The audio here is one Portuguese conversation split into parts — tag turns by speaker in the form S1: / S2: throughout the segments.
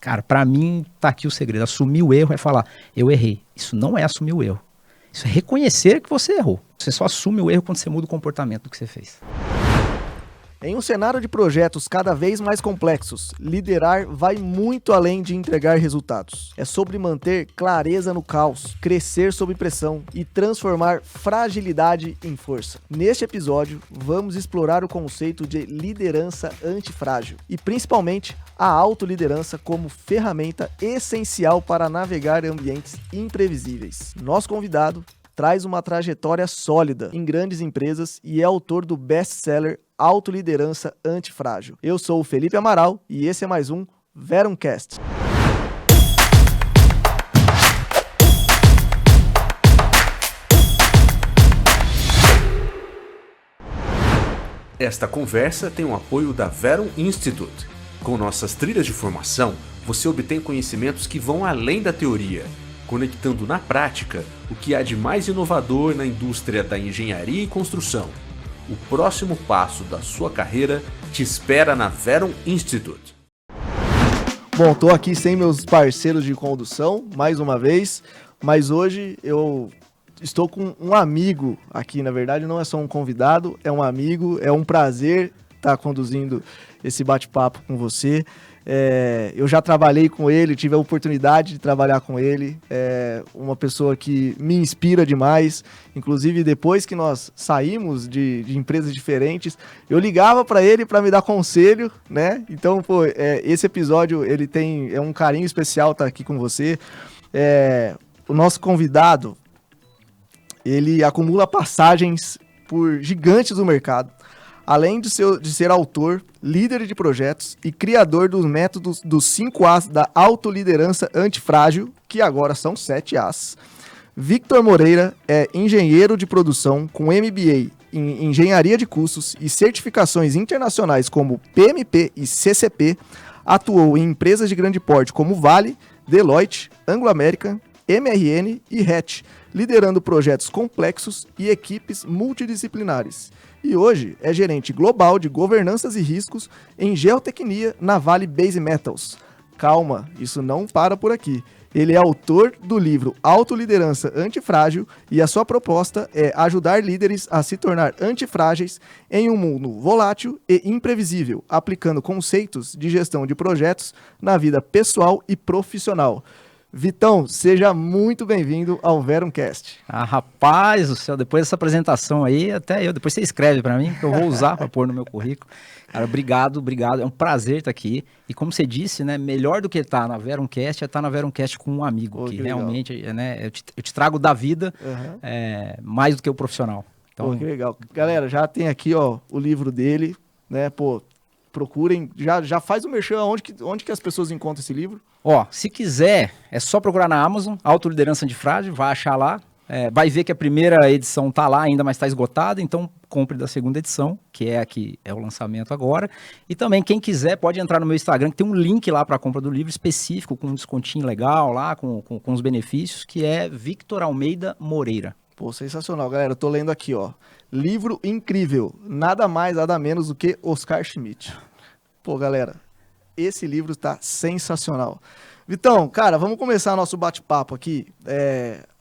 S1: Cara, pra mim tá aqui o segredo. Assumir o erro é falar, eu errei. Isso não é assumir o erro. Isso é reconhecer que você errou. Você só assume o erro quando você muda o comportamento do que você fez.
S2: Em um cenário de projetos cada vez mais complexos, liderar vai muito além de entregar resultados. É sobre manter clareza no caos, crescer sob pressão e transformar fragilidade em força. Neste episódio, vamos explorar o conceito de liderança antifrágil e, principalmente, a autoliderança como ferramenta essencial para navegar ambientes imprevisíveis. Nosso convidado traz uma trajetória sólida em grandes empresas e é autor do best-seller Autoliderança Antifrágil. Eu sou o Felipe Amaral e esse é mais um Verumcast.
S3: Esta conversa tem o apoio da Verum Institute. Com nossas trilhas de formação, você obtém conhecimentos que vão além da teoria, conectando na prática o que há de mais inovador na indústria da engenharia e construção. O próximo passo da sua carreira te espera na Verum Institute.
S2: Bom, estou aqui sem meus parceiros de condução, mais uma vez, mas hoje eu estou com um amigo aqui, na verdade não é só um convidado, é um amigo, é um prazer estar conduzindo esse bate-papo com você. Eu já trabalhei com ele, tive a oportunidade de trabalhar com ele, uma pessoa que me inspira demais, inclusive depois que nós saímos de empresas diferentes, eu ligava para ele para me dar conselho, né? Então, esse episódio ele tem um carinho especial estar aqui com você. O nosso convidado, ele acumula passagens por gigantes do mercado. Além de ser autor, líder de projetos e criador dos métodos dos 5 As da autoliderança antifrágil, que agora são 7 As. Victor Moreira é engenheiro de produção com MBA em engenharia de custos e certificações internacionais como PMP e CCP. Atuou em empresas de grande porte como Vale, Deloitte, Anglo American, MRN e Hatch, liderando projetos complexos e equipes multidisciplinares. E hoje é gerente global de governanças e riscos em geotecnia na Vale Base Metals. Calma, isso não para por aqui. Ele é autor do livro Autoliderança Antifrágil e a sua proposta é ajudar líderes a se tornar antifrágeis em um mundo volátil e imprevisível, aplicando conceitos de gestão de projetos na vida pessoal e profissional. Vitão, seja muito bem-vindo ao Verumcast.
S1: Ah, rapaz do céu, depois dessa apresentação aí, depois você escreve para mim, que eu vou usar para pôr no meu currículo. Cara, obrigado, é um prazer estar aqui. E como você disse, né, melhor do que estar na Verumcast é estar na Verumcast com um amigo, que realmente, né, eu te trago da vida, mais do que o profissional. Então,
S2: que legal. Galera, já tem aqui, ó, o livro dele, né, procurem, já faz o merchan, onde que as pessoas encontram esse livro?
S1: Se quiser, é só procurar na Amazon, Autoliderança Antifrágil, vai achar lá, vai ver que a primeira edição tá lá ainda, mas está esgotada, então compre da segunda edição, que é o lançamento agora, e também quem quiser pode entrar no meu Instagram, que tem um link lá para a compra do livro específico, com um descontinho legal lá, com os benefícios, que é Victor Almeida Moreira.
S2: Sensacional, galera, eu tô lendo aqui, ó, livro incrível, nada mais, nada menos do que Oscar Schmidt. Galera, esse livro tá sensacional. Vitão, cara, vamos começar nosso bate-papo aqui.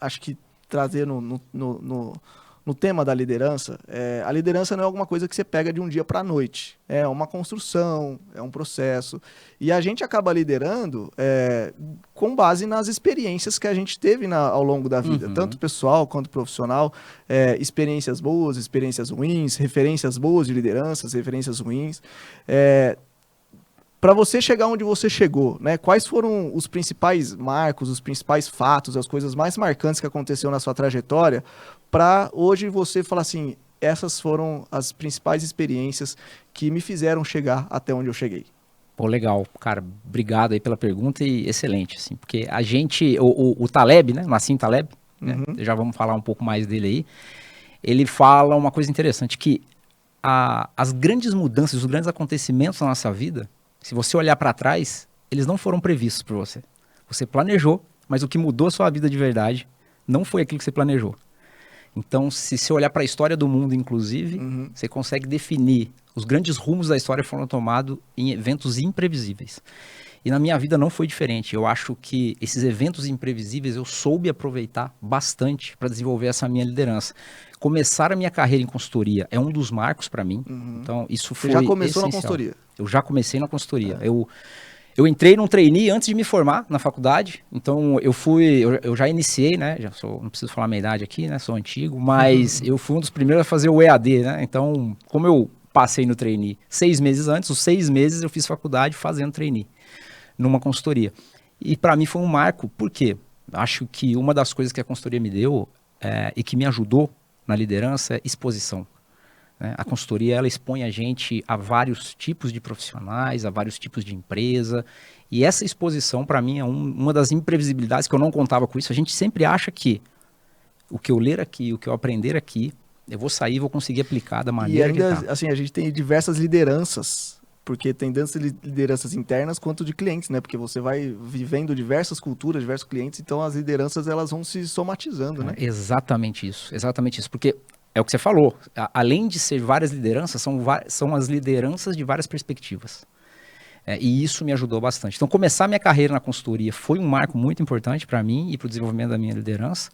S2: Acho que trazer no tema da liderança, a liderança não é alguma coisa que você pega de um dia para a noite. É uma construção, é um processo. E a gente acaba liderando com base nas experiências que a gente teve ao longo da vida, tanto pessoal quanto profissional. Experiências boas, experiências ruins, referências boas de lideranças, referências ruins. Para você chegar onde você chegou, né? Quais foram os principais marcos, os principais fatos, as coisas mais marcantes que aconteceu na sua trajetória, para hoje você falar assim, essas foram as principais experiências que me fizeram chegar até onde eu cheguei?
S1: Legal, cara, obrigado aí pela pergunta e excelente, assim, porque a gente, o Taleb, né, Nassim Taleb, né, já vamos falar um pouco mais dele aí, ele fala uma coisa interessante, que as grandes mudanças, os grandes acontecimentos na nossa vida, se você olhar para trás, eles não foram previstos por você. Você planejou, mas o que mudou a sua vida de verdade não foi aquilo que você planejou. Então, se você olhar para a história do mundo, inclusive, você consegue definir os grandes rumos da história foram tomados em eventos imprevisíveis. E na minha vida não foi diferente. Eu acho que esses eventos imprevisíveis eu soube aproveitar bastante para desenvolver essa minha liderança. Começar a minha carreira em consultoria é um dos marcos para mim. Então, isso foi
S2: Você já começou
S1: essencial.
S2: na consultoria?
S1: Eu já comecei na consultoria. Eu entrei num trainee antes de me formar na faculdade, então eu já iniciei, né? Não preciso falar a minha idade aqui, né? Sou antigo, mas eu fui um dos primeiros a fazer o EAD, né? Então, como eu passei no trainee 6 meses antes, os 6 meses eu fiz faculdade fazendo trainee numa consultoria. E para mim foi um marco, por quê? Acho que uma das coisas que a consultoria me deu e que me ajudou na liderança é exposição. A consultoria, ela expõe a gente a vários tipos de profissionais, a vários tipos de empresa, e essa exposição, para mim, é uma das imprevisibilidades que eu não contava com isso. A gente sempre acha que o que eu ler aqui, o que eu aprender aqui, eu vou sair e vou conseguir aplicar da maneira
S2: e ainda,
S1: que tá.
S2: assim, a gente tem diversas lideranças, porque tem tantas lideranças internas quanto de clientes, né? Porque você vai vivendo diversas culturas, diversos clientes, então as lideranças, elas vão se somatizando, né?
S1: Exatamente isso, porque é o que você falou, além de ser várias lideranças, são as lideranças de várias perspectivas. E isso me ajudou bastante. Então, começar minha carreira na consultoria foi um marco muito importante para mim e para o desenvolvimento da minha liderança.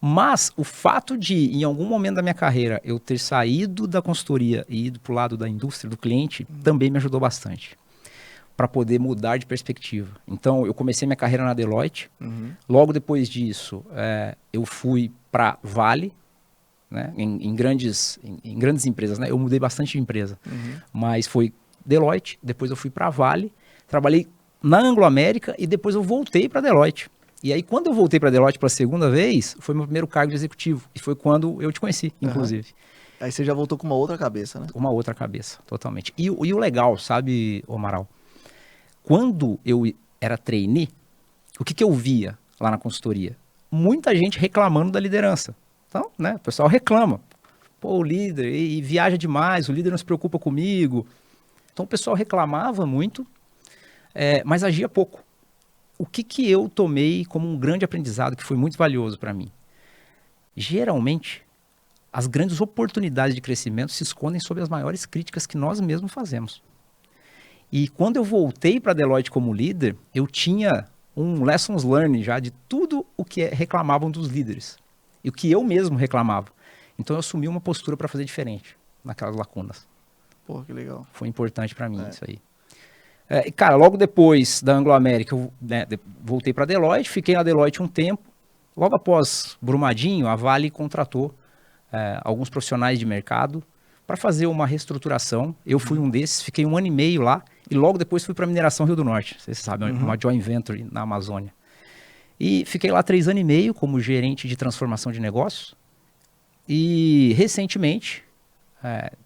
S1: Mas o fato de, em algum momento da minha carreira, eu ter saído da consultoria e ido para o lado da indústria, do cliente, também me ajudou bastante para poder mudar de perspectiva. Então, eu comecei minha carreira na Deloitte. Logo depois disso, eu fui para Vale, né, em grandes empresas, né? Eu mudei bastante de empresa, mas foi Deloitte, depois eu fui para a Vale, trabalhei na Anglo-América e depois eu voltei para a Deloitte. E aí, quando eu voltei para a Deloitte pela segunda vez, foi meu primeiro cargo de executivo, e foi quando eu te conheci, inclusive.
S2: Aí você já voltou com uma outra cabeça, né?
S1: Uma outra cabeça, totalmente. E o legal, sabe, Amaral? Quando eu era trainee, o que eu via lá na consultoria? Muita gente reclamando da liderança. Então, né, o pessoal reclama. Pô, o líder e viaja demais, o líder não se preocupa comigo. Então, o pessoal reclamava muito, mas agia pouco. O que eu tomei como um grande aprendizado, que foi muito valioso para mim? Geralmente, as grandes oportunidades de crescimento se escondem sob as maiores críticas que nós mesmos fazemos. E quando eu voltei para a Deloitte como líder, eu tinha um lessons learned já de tudo o que reclamavam dos líderes. E o que eu mesmo reclamava. Então eu assumi uma postura para fazer diferente naquelas lacunas.
S2: Pô, que legal.
S1: Foi importante para mim isso aí. Cara, logo depois da Anglo-América, eu voltei para a Deloitte, fiquei na Deloitte um tempo. Logo após Brumadinho, a Vale contratou alguns profissionais de mercado para fazer uma reestruturação. Eu fui um desses, fiquei 1 ano e meio lá e logo depois fui para a Mineração Rio do Norte. Vocês sabem, uma joint venture na Amazônia. E fiquei lá 3 anos e meio como gerente de transformação de negócios. E recentemente,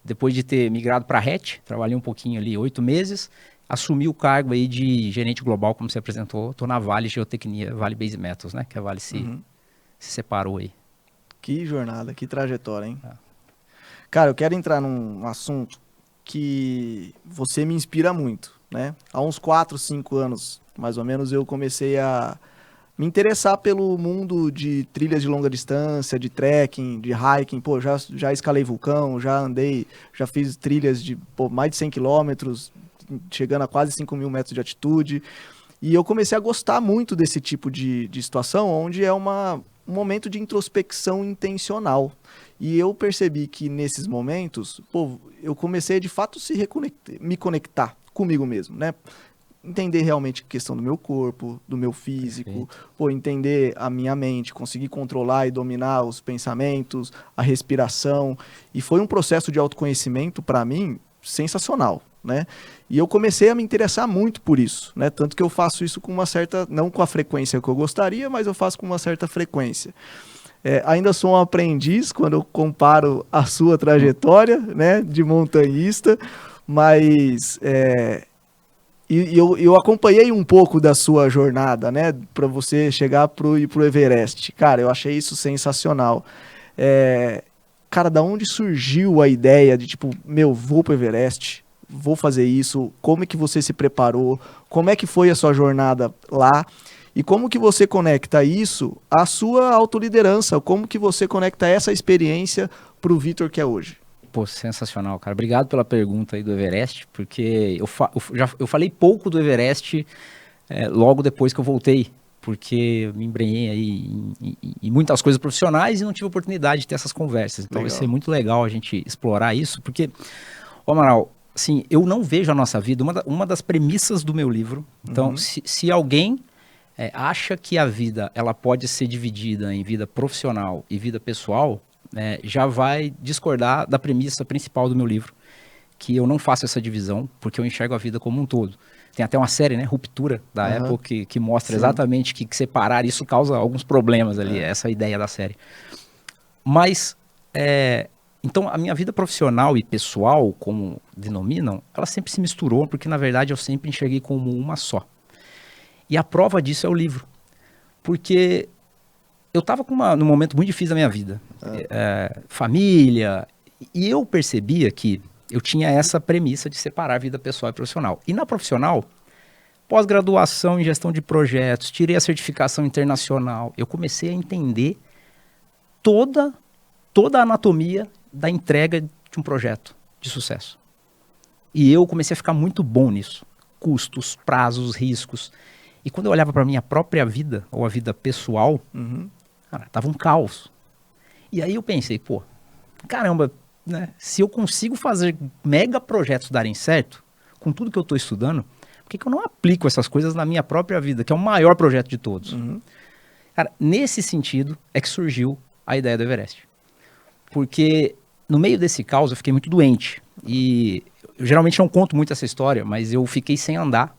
S1: depois de ter migrado para a RET, trabalhei um pouquinho ali, 8 meses, assumi o cargo aí de gerente global, como você apresentou. Estou na Vale Geotecnia, Vale Base Metals, né? Que a Vale se separou aí.
S2: Que jornada, que trajetória, hein? Cara, eu quero entrar num assunto que você me inspira muito, né? Há uns 4, 5 anos, mais ou menos, eu comecei a me interessar pelo mundo de trilhas de longa distância, de trekking, de hiking. Pô, já escalei vulcão, já fiz trilhas de mais de 100 quilômetros, chegando a quase 5.000 metros de altitude. E eu comecei a gostar muito desse tipo de situação, onde é um momento de introspecção intencional. E eu percebi que nesses momentos, pô, eu comecei de fato me conectar comigo mesmo, né? Entender realmente a questão do meu corpo, do meu físico, pô, entender a minha mente, conseguir controlar e dominar os pensamentos, a respiração. E foi um processo de autoconhecimento, para mim, sensacional, né? E eu comecei a me interessar muito por isso, né? Tanto que eu faço isso com uma certa, não com a frequência que eu gostaria, mas eu faço com uma certa frequência. Ainda sou um aprendiz quando eu comparo a sua trajetória, né, de montanhista, mas eu acompanhei um pouco da sua jornada, né, para você chegar pro Everest. Cara, eu achei isso sensacional. Cara, da onde surgiu a ideia de tipo, vou pro Everest, vou fazer isso? Como é que você se preparou? Como é que foi a sua jornada lá? E como que você conecta isso à sua autoliderança? Como que você conecta essa experiência para o Vitor que é hoje?
S1: Pô, sensacional, cara. Obrigado pela pergunta aí do Everest, porque eu falei pouco do Everest logo depois que eu voltei, porque eu me embrenhei aí em muitas coisas profissionais e não tive oportunidade de ter essas conversas. Então vai ser muito legal a gente explorar isso, porque, Amaral, assim, eu não vejo a nossa vida, uma das premissas do meu livro, então se alguém acha que a vida ela pode ser dividida em vida profissional e vida pessoal, já vai discordar da premissa principal do meu livro, que eu não faço essa divisão, porque eu enxergo a vida como um todo. Tem até uma série, né, Ruptura, da Apple, que mostra exatamente que separar isso causa alguns problemas ali, essa ideia da série. Mas, então, a minha vida profissional e pessoal, como denominam, ela sempre se misturou, porque, na verdade, eu sempre enxerguei como uma só. E a prova disso é o livro. Porque eu estava num momento muito difícil da minha vida. Família, e eu percebia que eu tinha essa premissa de separar a vida pessoal e profissional. E na profissional, pós-graduação em gestão de projetos, tirei a certificação internacional. Eu comecei a entender toda a anatomia da entrega de um projeto de sucesso. E eu comecei a ficar muito bom nisso. Custos, prazos, riscos. E quando eu olhava para a minha própria vida, ou a vida pessoal, cara, tava um caos. E aí eu pensei, pô, caramba, né, se eu consigo fazer mega projetos darem certo, com tudo que eu estou estudando, por que eu não aplico essas coisas na minha própria vida, que é o maior projeto de todos? Cara, nesse sentido é que surgiu a ideia do Everest. Porque no meio desse caos eu fiquei muito doente. E eu geralmente não conto muito essa história, mas eu fiquei sem andar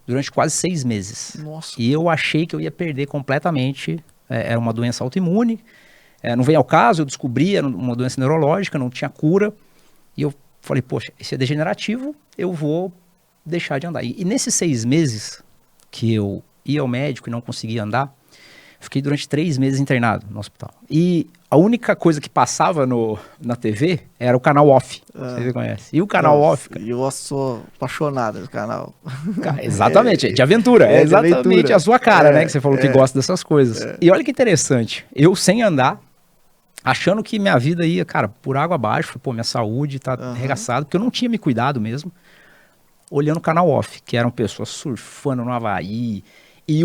S1: durante quase 6 meses.
S2: Nossa.
S1: E eu achei que eu ia perder completamente. Era uma doença autoimune. Não veio ao caso, eu descobri, era uma doença neurológica, não tinha cura. E eu falei, poxa, isso é degenerativo, eu vou deixar de andar. E nesses 6 meses que eu ia ao médico e não conseguia andar, fiquei durante 3 meses internado no hospital. E a única coisa que passava na TV era o canal off. Você conhece. E o canal off...
S2: E eu sou apaixonado do canal.
S1: Exatamente, de aventura. É exatamente aventura. A sua cara, né? Que você falou que gosta dessas coisas. E olha que interessante. Eu sem andar, achando que minha vida ia, cara, por água abaixo. Pô, minha saúde tá arregaçada, porque eu não tinha me cuidado mesmo. Olhando o canal off, que eram pessoas surfando no Havaí, e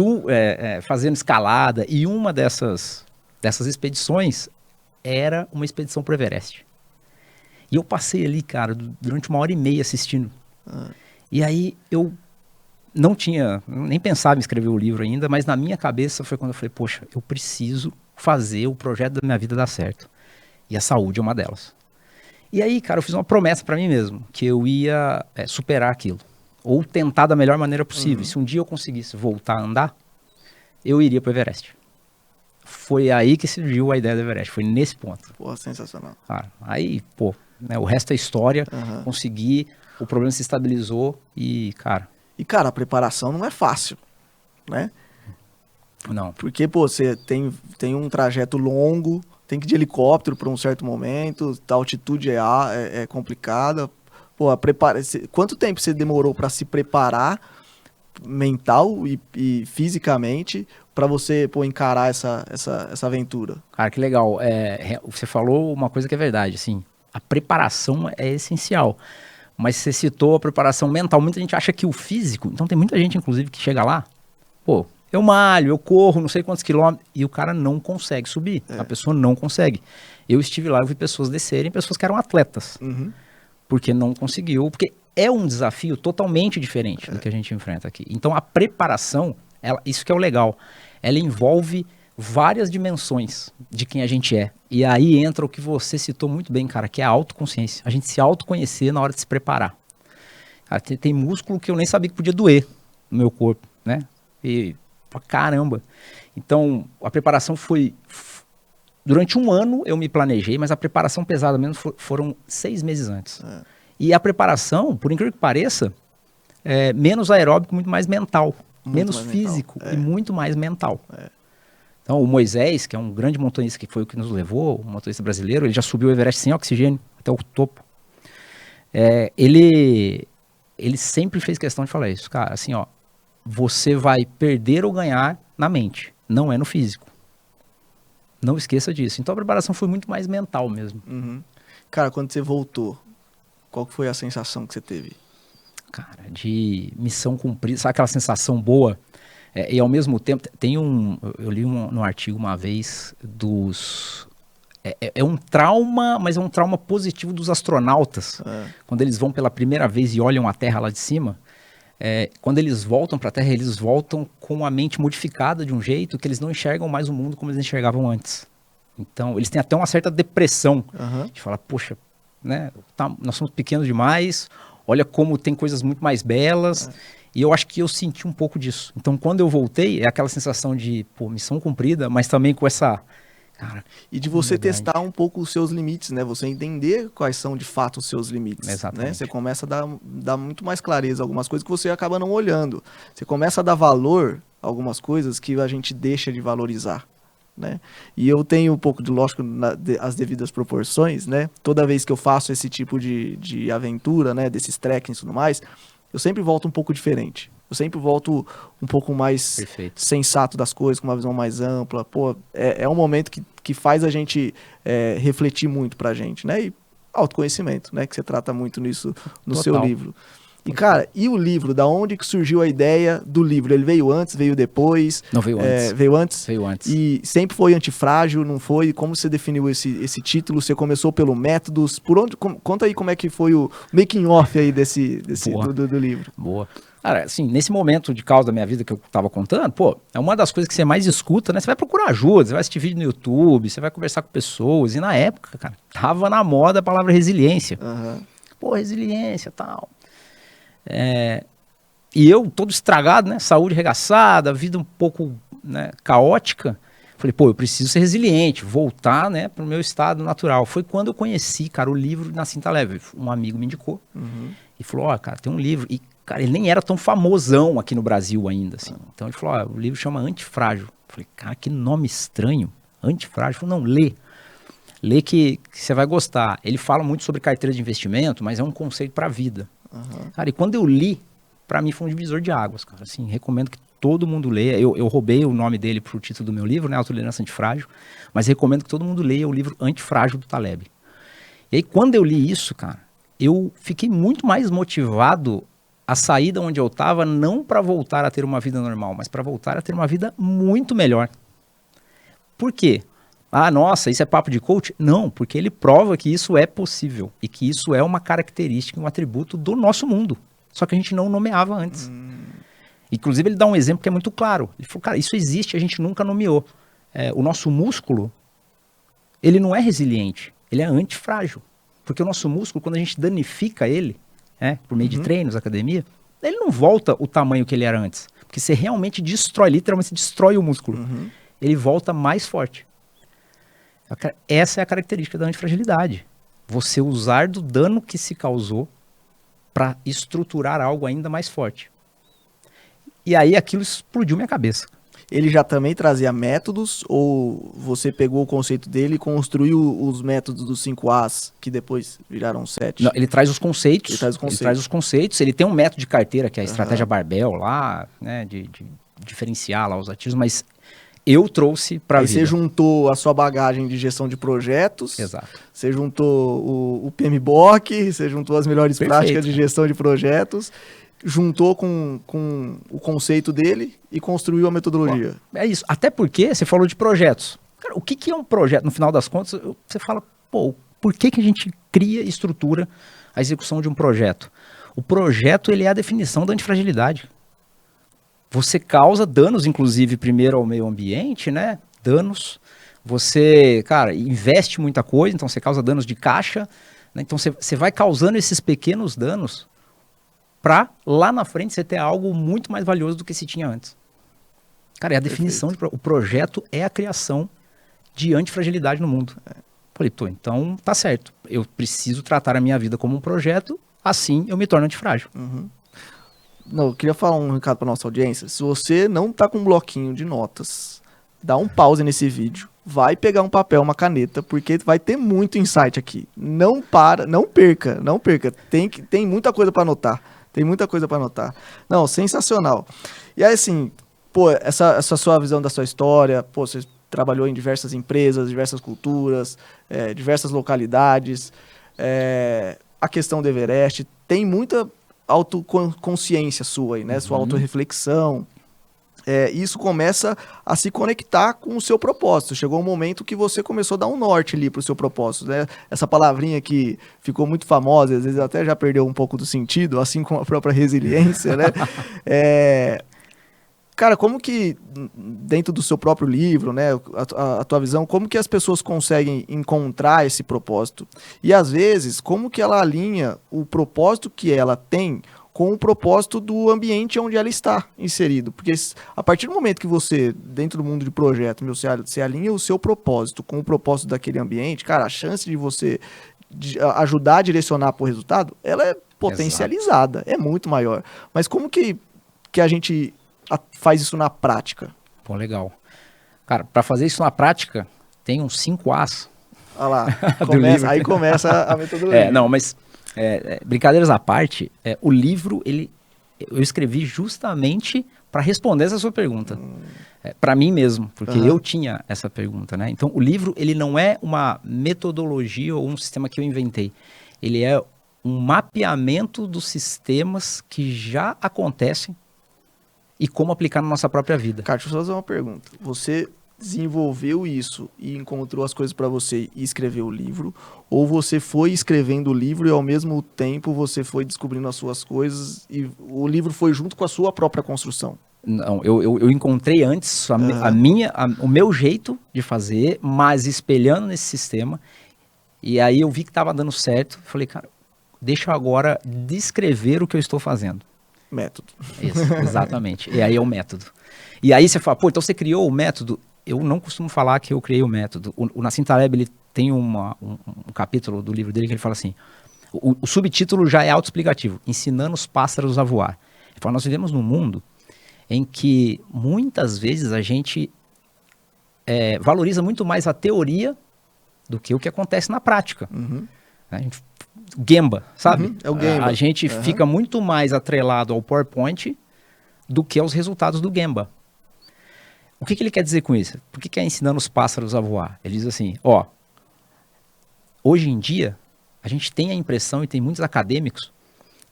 S1: fazendo escalada. E uma dessas expedições era uma expedição pro Everest. E eu passei ali, cara, durante 1h30 assistindo. E aí eu não tinha, nem pensava em escrever o livro ainda, mas na minha cabeça foi quando eu falei, poxa, eu preciso fazer o projeto da minha vida dar certo. E a saúde é uma delas. E aí, cara, eu fiz uma promessa pra mim mesmo, que eu ia superar aquilo. Ou tentar da melhor maneira possível. Se um dia eu conseguisse voltar a andar, eu iria pro Everest. Foi aí que surgiu a ideia do Everest, foi nesse ponto.
S2: Pô, sensacional.
S1: Aí, pô, né, o resto é história, consegui, o problema se estabilizou e, cara...
S2: E, cara, a preparação não é fácil, né?
S1: Não.
S2: Porque, pô, você tem um trajeto longo, tem que ir de helicóptero para um certo momento, a altitude é complicada. Pô, quanto tempo você demorou para se preparar mental e fisicamente para você, pô, encarar essa aventura?
S1: Cara, que legal. Você falou uma coisa que é verdade, assim, a preparação é essencial. Mas você citou a preparação mental. Muita gente acha que o físico... Então tem muita gente, inclusive, que chega lá, pô, eu malho, eu corro não sei quantos quilômetros, e o cara não consegue subir. A pessoa não consegue. Eu estive lá, eu vi pessoas descerem, pessoas que eram atletas. Porque não conseguiu, porque é um desafio totalmente diferente do que a gente enfrenta aqui. Então a preparação, isso que é o legal, ela envolve várias dimensões de quem a gente é. E aí entra o que você citou muito bem, cara, que é a autoconsciência. A gente se autoconhecer na hora de se preparar. Cara, tem músculo que eu nem sabia que podia doer no meu corpo, né? E, pra caramba. Então, a preparação foi... Durante 1 ano eu me planejei, mas a preparação pesada mesmo foram 6 meses antes. E a preparação, por incrível que pareça, é menos aeróbico, muito mais mental. Menos físico e muito mais mental. Então, o Moisés, que é um grande montanhista, que foi o que nos levou, um montanhista brasileiro, ele já subiu o Everest sem oxigênio, até o topo. Ele sempre fez questão de falar isso. Cara, assim, ó, você vai perder ou ganhar na mente, não é no físico. Não esqueça disso. Então, a preparação foi muito mais mental mesmo.
S2: Cara, quando você voltou, qual foi a sensação que você teve?
S1: cara, de missão cumprida, sabe aquela sensação boa? E ao mesmo tempo, eu li num artigo uma vez é um trauma, mas é um trauma positivo dos astronautas. Quando eles vão pela primeira vez e olham a Terra lá de cima, quando eles voltam para a Terra, eles voltam com a mente modificada de um jeito que eles não enxergam mais o mundo como eles enxergavam antes. Então, eles têm até uma certa depressão. De falar, poxa, né, nós somos pequenos demais, olha como tem coisas muito mais belas. E eu acho que eu senti um pouco disso. Então, quando eu voltei, é aquela sensação de, pô, missão cumprida, mas também com essa... Cara,
S2: e de você testar um pouco os seus limites, né? Você entender quais são de fato os seus limites.
S1: Exatamente.
S2: Né? Você começa a dar muito mais clareza a algumas coisas que você acaba não olhando. Você começa a dar valor a algumas coisas que a gente deixa de valorizar. Né? E eu tenho um pouco de, lógico, as devidas proporções, né? Toda vez que eu faço esse tipo de aventura, né? Desses trekkings e tudo mais, eu sempre volto um pouco diferente. Eu sempre volto um pouco mais sensato das coisas, com uma visão mais ampla. Pô, é um momento que faz a gente refletir muito pra gente, né? E autoconhecimento, né? Que você trata muito nisso no seu livro. E, cara, e o livro? Da onde que surgiu a ideia do livro? Ele veio antes, veio depois?
S1: Não, veio antes.
S2: Veio antes?
S1: Veio antes.
S2: E sempre foi antifrágil, não foi? Como você definiu esse título? Você começou pelo métodos? Por onde? Conta aí como é que foi o making off aí do livro.
S1: Boa. Cara, assim, nesse momento de caos da minha vida que eu tava contando, pô, é uma das coisas que você mais escuta, né? Você vai procurar ajuda, você vai assistir vídeo no YouTube, você vai conversar com pessoas. E na época, cara, tava na moda a palavra resiliência. Pô, resiliência e tal. E eu, todo estragado, né? Saúde arregaçada, vida um pouco, né, caótica. Falei, pô, eu preciso ser resiliente, voltar, né, pro meu estado natural. Foi quando eu conheci, cara, o livro Na Cinta Leve. Um amigo me indicou e falou, ó, cara, tem um livro. E, cara, ele nem era tão famosão aqui no Brasil ainda, assim. Então ele falou, ó, o livro chama Antifrágil. Falei, cara, que nome estranho. Antifrágil. Falei, não, lê. Lê que você vai gostar. Ele fala muito sobre carteira de investimento, mas é um conceito pra vida. Cara, e quando eu li, pra mim foi um divisor de águas, cara. Assim, recomendo que todo mundo leia. Eu roubei o nome dele pro título do meu livro, né, Autoliderança Antifrágil, mas recomendo que todo mundo leia o livro Antifrágil do Taleb. E aí, quando eu li isso, cara, eu fiquei muito mais motivado a sair da onde eu tava, não para voltar a ter uma vida normal, mas para voltar a ter uma vida muito melhor. Por quê? Ah, nossa, isso é papo de coach? Não, porque ele prova que isso é possível e que isso é uma característica, um atributo do nosso mundo. Só que a gente não nomeava antes. Inclusive, ele dá um exemplo que é muito claro. Ele falou, cara, isso existe, a gente nunca nomeou. O nosso músculo, ele não é resiliente, ele é antifrágil. Porque o nosso músculo, quando a gente danifica ele, por meio de treinos, academia, ele não volta o tamanho que ele era antes. Porque você realmente destrói, literalmente você destrói o músculo. Ele volta mais forte. Essa é a característica da antifragilidade. Você usar do dano que se causou para estruturar algo ainda mais forte. E aí aquilo explodiu minha cabeça.
S2: Ele já também trazia métodos ou você pegou o conceito dele e construiu os métodos dos 5As, que depois viraram 7?
S1: Não, ele traz os conceitos. Ele tem um método de carteira, que é a estratégia Barbell lá, né, de diferenciar lá os ativos, mas eu trouxe para a vida.
S2: Aí você juntou a sua bagagem de gestão de projetos.
S1: Exato.
S2: Você juntou o PMBOK, você juntou as melhores práticas de gestão de projetos, juntou com o conceito dele e construiu a metodologia.
S1: É isso. Até porque você falou de projetos. Cara, o que é um projeto? No final das contas, você fala, pô, por que a gente cria e estrutura a execução de um projeto? O projeto, ele é a definição da antifragilidade. Você causa danos, inclusive, primeiro ao meio ambiente, né? Danos. Você, cara, investe muita coisa, então você causa danos de caixa. Né? Então você vai causando esses pequenos danos para lá na frente você ter algo muito mais valioso do que se tinha antes. Cara, é a definição. O projeto é a criação de antifragilidade no mundo. Falei, pô, então tá certo. Eu preciso tratar a minha vida como um projeto, assim eu me torno antifrágil.
S2: Não, eu queria falar um recado para nossa audiência. Se você não tá com um bloquinho de notas, dá um pause nesse vídeo, vai pegar um papel, uma caneta, porque vai ter muito insight aqui. Não perca. Tem muita coisa para anotar. Não, sensacional. E aí, assim, pô, essa sua visão da sua história, pô, você trabalhou em diversas empresas, diversas culturas, diversas localidades, a questão do Everest, tem muita autoconsciência sua, aí, né? Sua autorreflexão. Isso começa a se conectar com o seu propósito. Chegou um momento que você começou a dar um norte ali para o seu propósito, né? Essa palavrinha que ficou muito famosa, às vezes até já perdeu um pouco do sentido, assim como a própria resiliência, né? Cara, como que, dentro do seu próprio livro, né, a tua visão, como que as pessoas conseguem encontrar esse propósito? E, às vezes, como que ela alinha o propósito que ela tem com o propósito do ambiente onde ela está inserido? Porque a partir do momento que você, dentro do mundo de projeto, você alinha o seu propósito com o propósito daquele ambiente, cara, a chance de você ajudar a direcionar para o resultado, ela é potencializada, é muito maior. Mas como que a gente faz isso na prática?
S1: Pô, legal. Cara, para fazer isso na prática, tem uns 5 As.
S2: Olha lá, aí começa a metodologia.
S1: Não, mas brincadeiras à parte, o livro, eu escrevi justamente para responder essa sua pergunta. Para mim mesmo, porque eu tinha essa pergunta, né? Então, o livro, ele não é uma metodologia ou um sistema que eu inventei. Ele é um mapeamento dos sistemas que já acontecem e como aplicar na nossa própria vida.
S2: Cara, deixa eu só fazer uma pergunta. Você desenvolveu isso e encontrou as coisas para você e escreveu o livro? Ou você foi escrevendo o livro e ao mesmo tempo você foi descobrindo as suas coisas e o livro foi junto com a sua própria construção?
S1: Não, eu encontrei antes o meu jeito de fazer, mas espelhando nesse sistema. E aí eu vi que estava dando certo. Falei, cara, deixa eu agora descrever o que eu estou fazendo.
S2: Método.
S1: Isso, exatamente. E aí é o método. E aí você fala, pô, então você criou o método? Eu não costumo falar que eu criei o método. O Nassim Taleb, ele tem um capítulo do livro dele que ele fala assim, o subtítulo já é autoexplicativo, Ensinando os Pássaros a Voar. Ele fala, nós vivemos num mundo em que muitas vezes a gente valoriza muito mais a teoria do que o que acontece na prática. A gente Gemba, sabe?
S2: É o Gemba.
S1: A gente fica muito mais atrelado ao PowerPoint do que aos resultados do Gemba. O que ele quer dizer com isso? Por que é ensinando os pássaros a voar? Ele diz assim, hoje em dia, a gente tem a impressão, e tem muitos acadêmicos,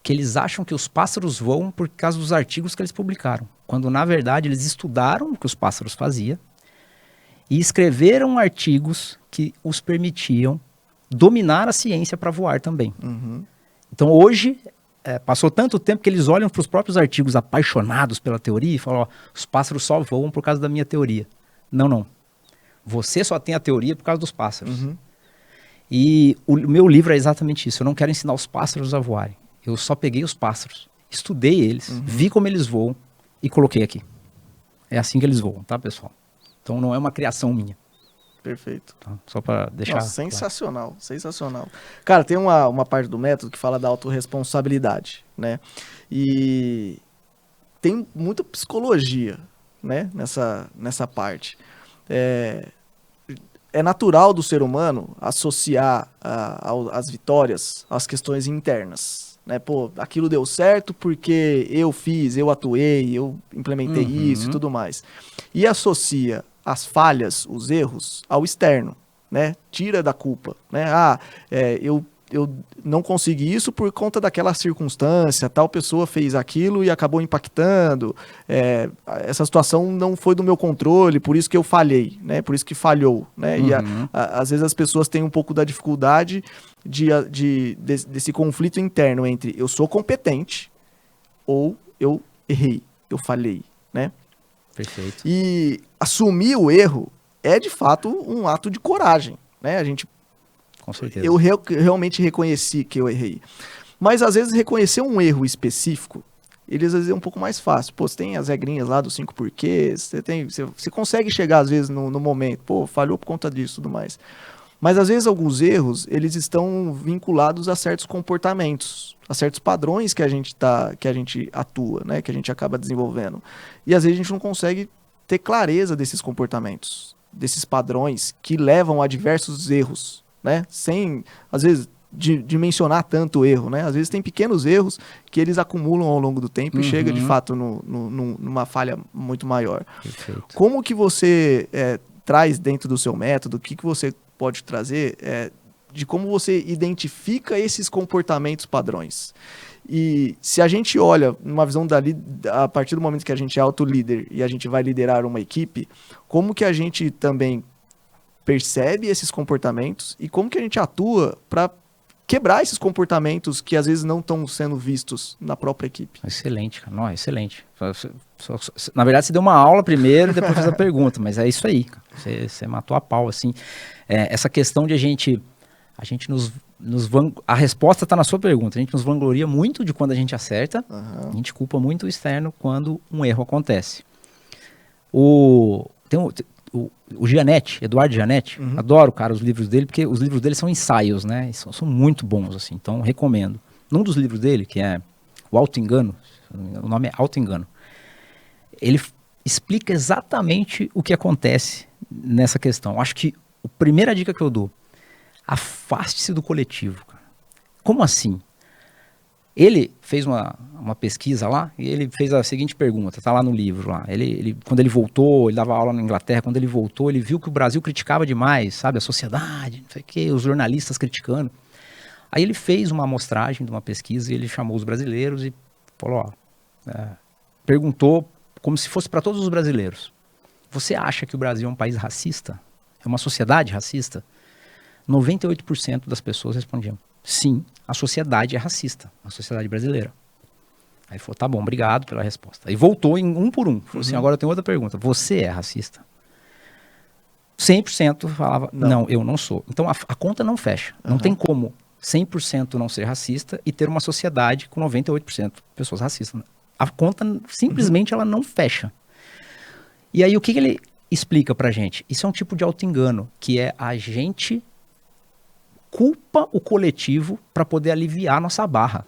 S1: que eles acham que os pássaros voam por causa dos artigos que eles publicaram, quando na verdade eles estudaram o que os pássaros faziam e escreveram artigos que os permitiam dominar a ciência para voar também. Então hoje, passou tanto tempo que eles olham para os próprios artigos apaixonados pela teoria e falam, os pássaros só voam por causa da minha teoria. Não. Você só tem a teoria por causa dos pássaros. E o meu livro é exatamente isso. Eu não quero ensinar os pássaros a voarem. Eu só peguei os pássaros, estudei eles, vi como eles voam e coloquei aqui. É assim que eles voam, tá, pessoal? Então não é uma criação minha.
S2: Perfeito.
S1: Tá? Só para deixar...
S2: Nossa, sensacional, claro. Sensacional. Cara, tem uma parte do método que fala da autorresponsabilidade, né? E tem muita psicologia, né? Nessa parte. É natural do ser humano associar as vitórias às questões internas, né? Pô, aquilo deu certo porque eu fiz, eu atuei, eu implementei isso e tudo mais. E associa as falhas, os erros, ao externo, né? Tira da culpa, né? Eu não consegui isso por conta daquela circunstância, tal pessoa fez aquilo e acabou impactando, essa situação não foi do meu controle, por isso que eu falhei, né? Por isso que falhou, né? E às vezes as pessoas têm um pouco da dificuldade desse conflito interno entre eu sou competente ou eu errei, eu falhei, né?
S1: Perfeito.
S2: E assumir o erro é, de fato, um ato de coragem, né?
S1: Com certeza.
S2: Eu realmente reconheci que eu errei. Mas, às vezes, reconhecer um erro específico, às vezes, é um pouco mais fácil. Pô, você tem as regrinhas lá dos 5 porquês, você consegue chegar, às vezes, no momento. Pô, falhou por conta disso e tudo mais. Mas, às vezes, alguns erros, eles estão vinculados a certos comportamentos, a certos padrões que a gente atua, né? Que a gente acaba desenvolvendo. E, às vezes, a gente não consegue ter clareza desses comportamentos, desses padrões que levam a diversos erros, né? Sem, às vezes, dimensionar tanto o erro, né? Às vezes tem pequenos erros que eles acumulam ao longo do tempo e chega, de fato, numa falha muito maior.
S1: Perfeito.
S2: Como que você traz dentro do seu método, o que você pode trazer de como você identifica esses comportamentos padrões E se a gente olha numa visão a partir do momento que a gente é auto-líder e a gente vai liderar uma equipe, como que a gente também percebe esses comportamentos e como que a gente atua para quebrar esses comportamentos que às vezes não estão sendo vistos na própria equipe.
S1: Excelente, cara. Não, excelente. Na verdade, você deu uma aula primeiro e depois fez a pergunta, mas é isso aí, cara. Você matou a pau, assim. Essa questão de a gente a resposta está na sua pergunta. A gente nos vangloria muito de quando a gente acerta, a gente culpa muito o externo quando um erro acontece. O Gianetti, Eduardo Gianetti, adoro, cara, os livros dele, porque os livros dele são ensaios, né? São muito bons, assim, então recomendo. Num dos livros dele, que é O Auto-Engano, o nome é Auto-Engano, ele explica exatamente o que acontece nessa questão. Acho que a primeira dica que eu dou, afaste-se do coletivo, cara. Como assim? Ele fez uma pesquisa lá e ele fez a seguinte pergunta, tá lá no livro lá. Quando ele voltou, ele dava aula na Inglaterra, quando ele voltou, ele viu que o Brasil criticava demais, sabe? A sociedade, não sei o quê, os jornalistas criticando. Aí ele fez uma amostragem de uma pesquisa e ele chamou os brasileiros e falou, perguntou como se fosse para todos os brasileiros. Você acha que o Brasil é um país racista? É uma sociedade racista? 98% das pessoas respondiam, sim, a sociedade é racista, a sociedade brasileira. Aí ele falou, tá bom, obrigado pela resposta. Aí voltou em um por um. Falou assim, agora eu tenho outra pergunta. Você é racista? 100% falava, não, eu não sou. Então a conta não fecha. Não tem como 100% não ser racista e ter uma sociedade com 98% de pessoas racistas. A conta simplesmente ela não fecha. E aí o que ele explica pra gente? Isso é um tipo de auto-engano, que é a gente culpa o coletivo para poder aliviar a nossa barra.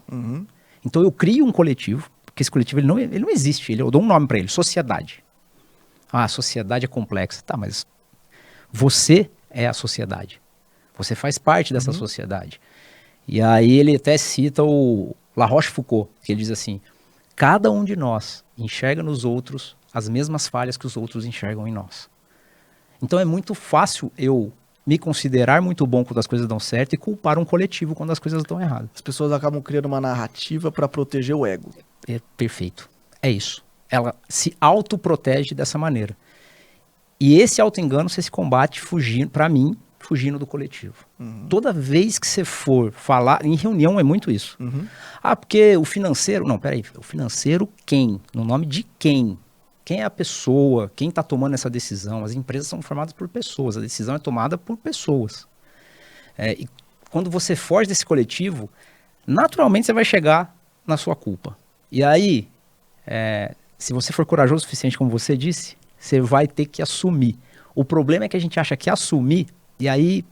S1: Então eu crio um coletivo, porque esse coletivo ele não existe, eu dou um nome para ele, sociedade. Ah, a sociedade é complexa. Tá, mas você é a sociedade. Você faz parte dessa sociedade. E aí ele até cita o La Rochefoucauld, que ele diz assim, cada um de nós enxerga nos outros as mesmas falhas que os outros enxergam em nós. Então é muito fácil eu me considerar muito bom quando as coisas dão certo e culpar um coletivo quando as coisas dão errado.
S2: As pessoas acabam criando uma narrativa para proteger o ego.
S1: É perfeito. É isso. Ela se autoprotege dessa maneira. E esse auto-engano você se combate fugindo, para mim, fugindo do coletivo. Toda vez que você for falar, em reunião é muito isso. Ah, porque o financeiro... Não, peraí. O financeiro quem? No nome de quem? Quem é a pessoa? Quem está tomando essa decisão? As empresas são formadas por pessoas. A decisão é tomada por pessoas. E quando você foge desse coletivo, naturalmente você vai chegar na sua culpa. E aí, se você for corajoso o suficiente, como você disse, você vai ter que assumir. O problema é que a gente acha que assumir, e aí,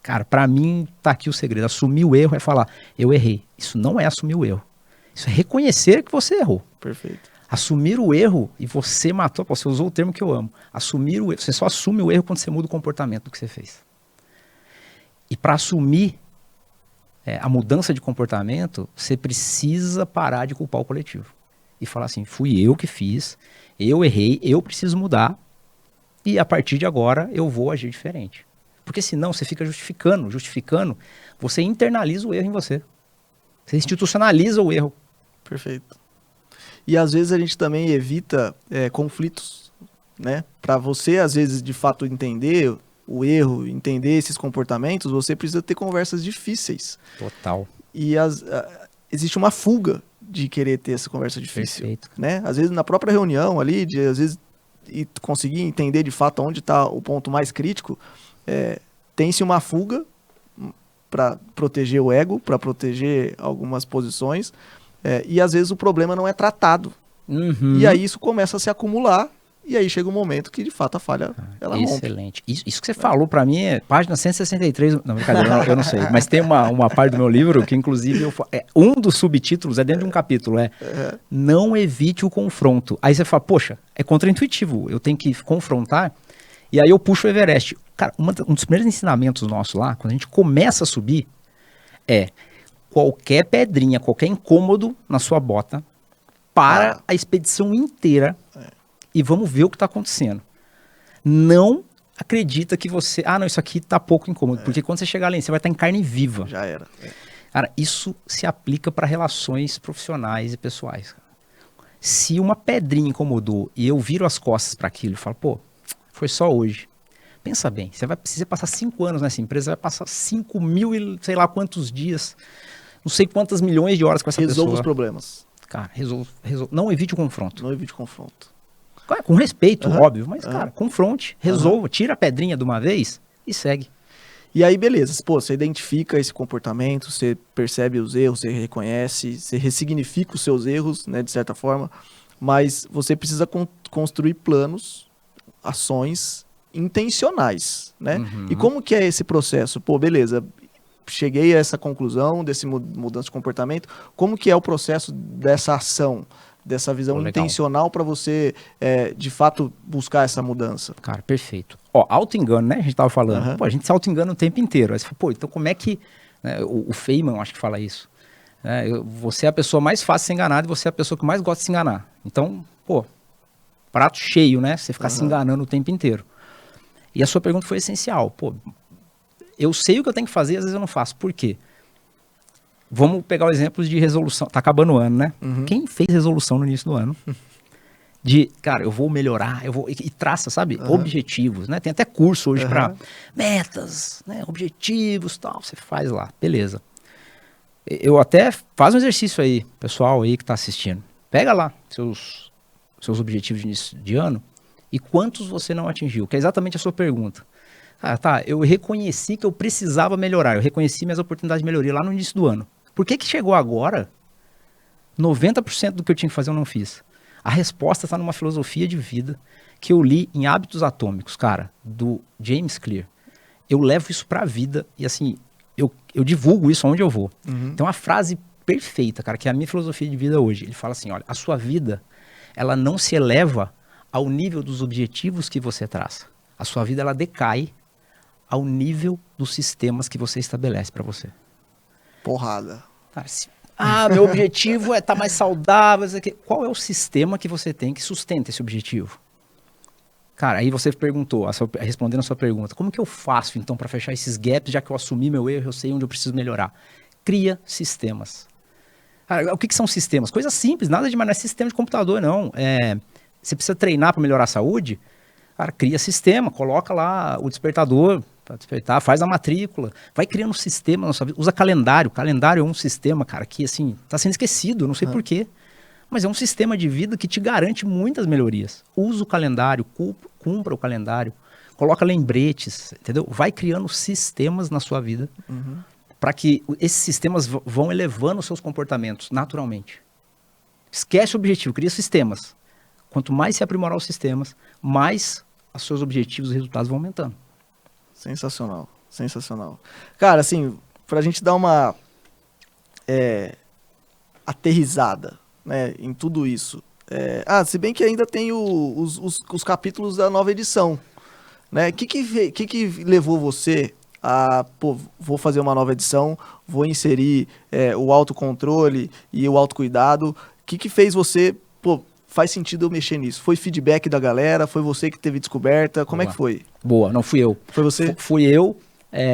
S1: cara, para mim tá aqui o segredo. Assumir o erro é falar, eu errei. Isso não é assumir o erro. Isso é reconhecer que você errou.
S2: Perfeito.
S1: Assumir o erro e você matou, você usou o termo que eu amo. Assumir o erro, você só assume o erro quando você muda o comportamento do que você fez. E para assumir a mudança de comportamento, você precisa parar de culpar o coletivo. E falar assim, fui eu que fiz, eu errei, eu preciso mudar e a partir de agora eu vou agir diferente. Porque senão você fica justificando, você internaliza o erro em você. Você institucionaliza o erro.
S2: Perfeito. E às vezes a gente também evita conflitos, né? Para você, às vezes, de fato entender o erro, entender esses comportamentos, você precisa ter conversas difíceis.
S1: Total.
S2: E existe uma fuga de querer ter essa conversa difícil.
S1: Perfeito.
S2: Né? Às vezes na própria reunião ali, às vezes conseguir entender de fato onde está o ponto mais crítico, tem-se uma fuga para proteger o ego, para proteger algumas posições, e às vezes o problema não é tratado. E aí isso começa a se acumular, e aí chega um momento que de fato a falha ela rompe.
S1: Excelente. Isso que você falou para mim é página 163, não, brincadeira, eu não sei, mas tem uma parte do meu livro que inclusive um dos subtítulos dentro de um capítulo, não evite o confronto. Aí você fala, poxa, é contraintuitivo, eu tenho que confrontar, e aí eu puxo o Everest. Cara, um dos primeiros ensinamentos nossos lá, quando a gente começa a subir, qualquer pedrinha, qualquer incômodo na sua bota, para a expedição inteira e vamos ver o que está acontecendo. Não acredita que você... não, isso aqui está pouco incômodo, porque quando você chegar lá, você vai estar em carne viva.
S2: Já era.
S1: Cara, isso se aplica para relações profissionais e pessoais. Se uma pedrinha incomodou e eu viro as costas para aquilo e falo, pô, foi só hoje. Pensa bem, você vai precisar passar 5 anos nessa empresa, vai passar 5 mil e sei lá quantos dias, não sei quantas milhões de horas com essa pessoa.
S2: Resolva os problemas.
S1: Cara, resolva. Não evite o confronto.
S2: Não evite o confronto.
S1: Claro, com respeito, óbvio, mas, cara, confronte, resolva, tira a pedrinha de uma vez e segue.
S2: E aí, beleza, pô, você identifica esse comportamento, você percebe os erros, você reconhece, você ressignifica os seus erros, né, de certa forma, mas você precisa construir planos, ações intencionais, né? E como que é esse processo? Pô, beleza, cheguei a essa conclusão, desse mudança de comportamento, como que é o processo dessa ação, dessa visão intencional para você, de fato, buscar essa mudança?
S1: Cara, perfeito. Ó, auto-engano, né? A gente tava falando. Pô, a gente se auto-engana o tempo inteiro. Aí você fala, pô, então como é que... Né, o Feynman, acho que fala isso. Você é a pessoa mais fácil de ser enganada e você é a pessoa que mais gosta de se enganar. Então, pô, prato cheio, né? Você ficar se enganando o tempo inteiro. E a sua pergunta foi essencial. Pô, eu sei o que eu tenho que fazer e às vezes eu não faço. Por quê? Vamos pegar o exemplo de resolução. Tá acabando o ano, né? Quem fez resolução no início do ano? Cara, eu vou melhorar, e traça, sabe? Objetivos, né? Tem até curso hoje para metas, né? Objetivos e tal. Você faz lá, beleza. Eu até faz um exercício aí, pessoal aí que tá assistindo. Pega lá seus objetivos de início de ano e quantos você não atingiu, que é exatamente a sua pergunta. Ah, tá, eu reconheci que eu precisava melhorar, eu reconheci minhas oportunidades de melhoria lá no início do ano. Por que chegou agora, 90% do que eu tinha que fazer eu não fiz? A resposta está numa filosofia de vida que eu li em Hábitos Atômicos, cara, do James Clear. Eu levo isso pra vida e assim, eu divulgo isso onde eu vou. Então a frase perfeita, cara, que é a minha filosofia de vida hoje, ele fala assim, olha, a sua vida, ela não se eleva ao nível dos objetivos que você traça. A sua vida, ela decai ao nível dos sistemas que você estabelece para você.
S2: Porrada.
S1: Meu objetivo é estar mais saudável. Qual é o sistema que você tem que sustenta esse objetivo? Cara, aí você perguntou, respondendo a sua pergunta, como que eu faço então para fechar esses gaps, já que eu assumi meu erro, eu sei onde eu preciso melhorar? Cria sistemas. Cara, o que são sistemas? Coisa simples, nada demais, não é sistema de computador, não. Você precisa treinar para melhorar a saúde? Cara, cria sistema, coloca lá o despertador para despertar, faz a matrícula, vai criando um sistema na sua vida, usa calendário. Calendário é um sistema, cara, que assim, tá sendo esquecido, não sei porquê, mas é um sistema de vida que te garante muitas melhorias. Usa o calendário, cumpra o calendário, coloca lembretes, entendeu? Vai criando sistemas na sua vida para que esses sistemas vão elevando os seus comportamentos naturalmente. Esquece o objetivo, cria sistemas. Quanto mais se aprimorar os sistemas, mais os seus objetivos e resultados vão aumentando.
S2: Sensacional, sensacional. Cara, assim, pra gente dar uma aterrizada, né, em tudo isso. Se bem que ainda tem os capítulos da nova edição, né? O que levou você a, pô, vou fazer uma nova edição, vou inserir o autocontrole e o autocuidado? O que fez você, pô, faz sentido eu mexer nisso? Foi feedback da galera? Foi você que teve descoberta? Como é que foi?
S1: Boa, não fui eu.
S2: Foi você?
S1: Fui eu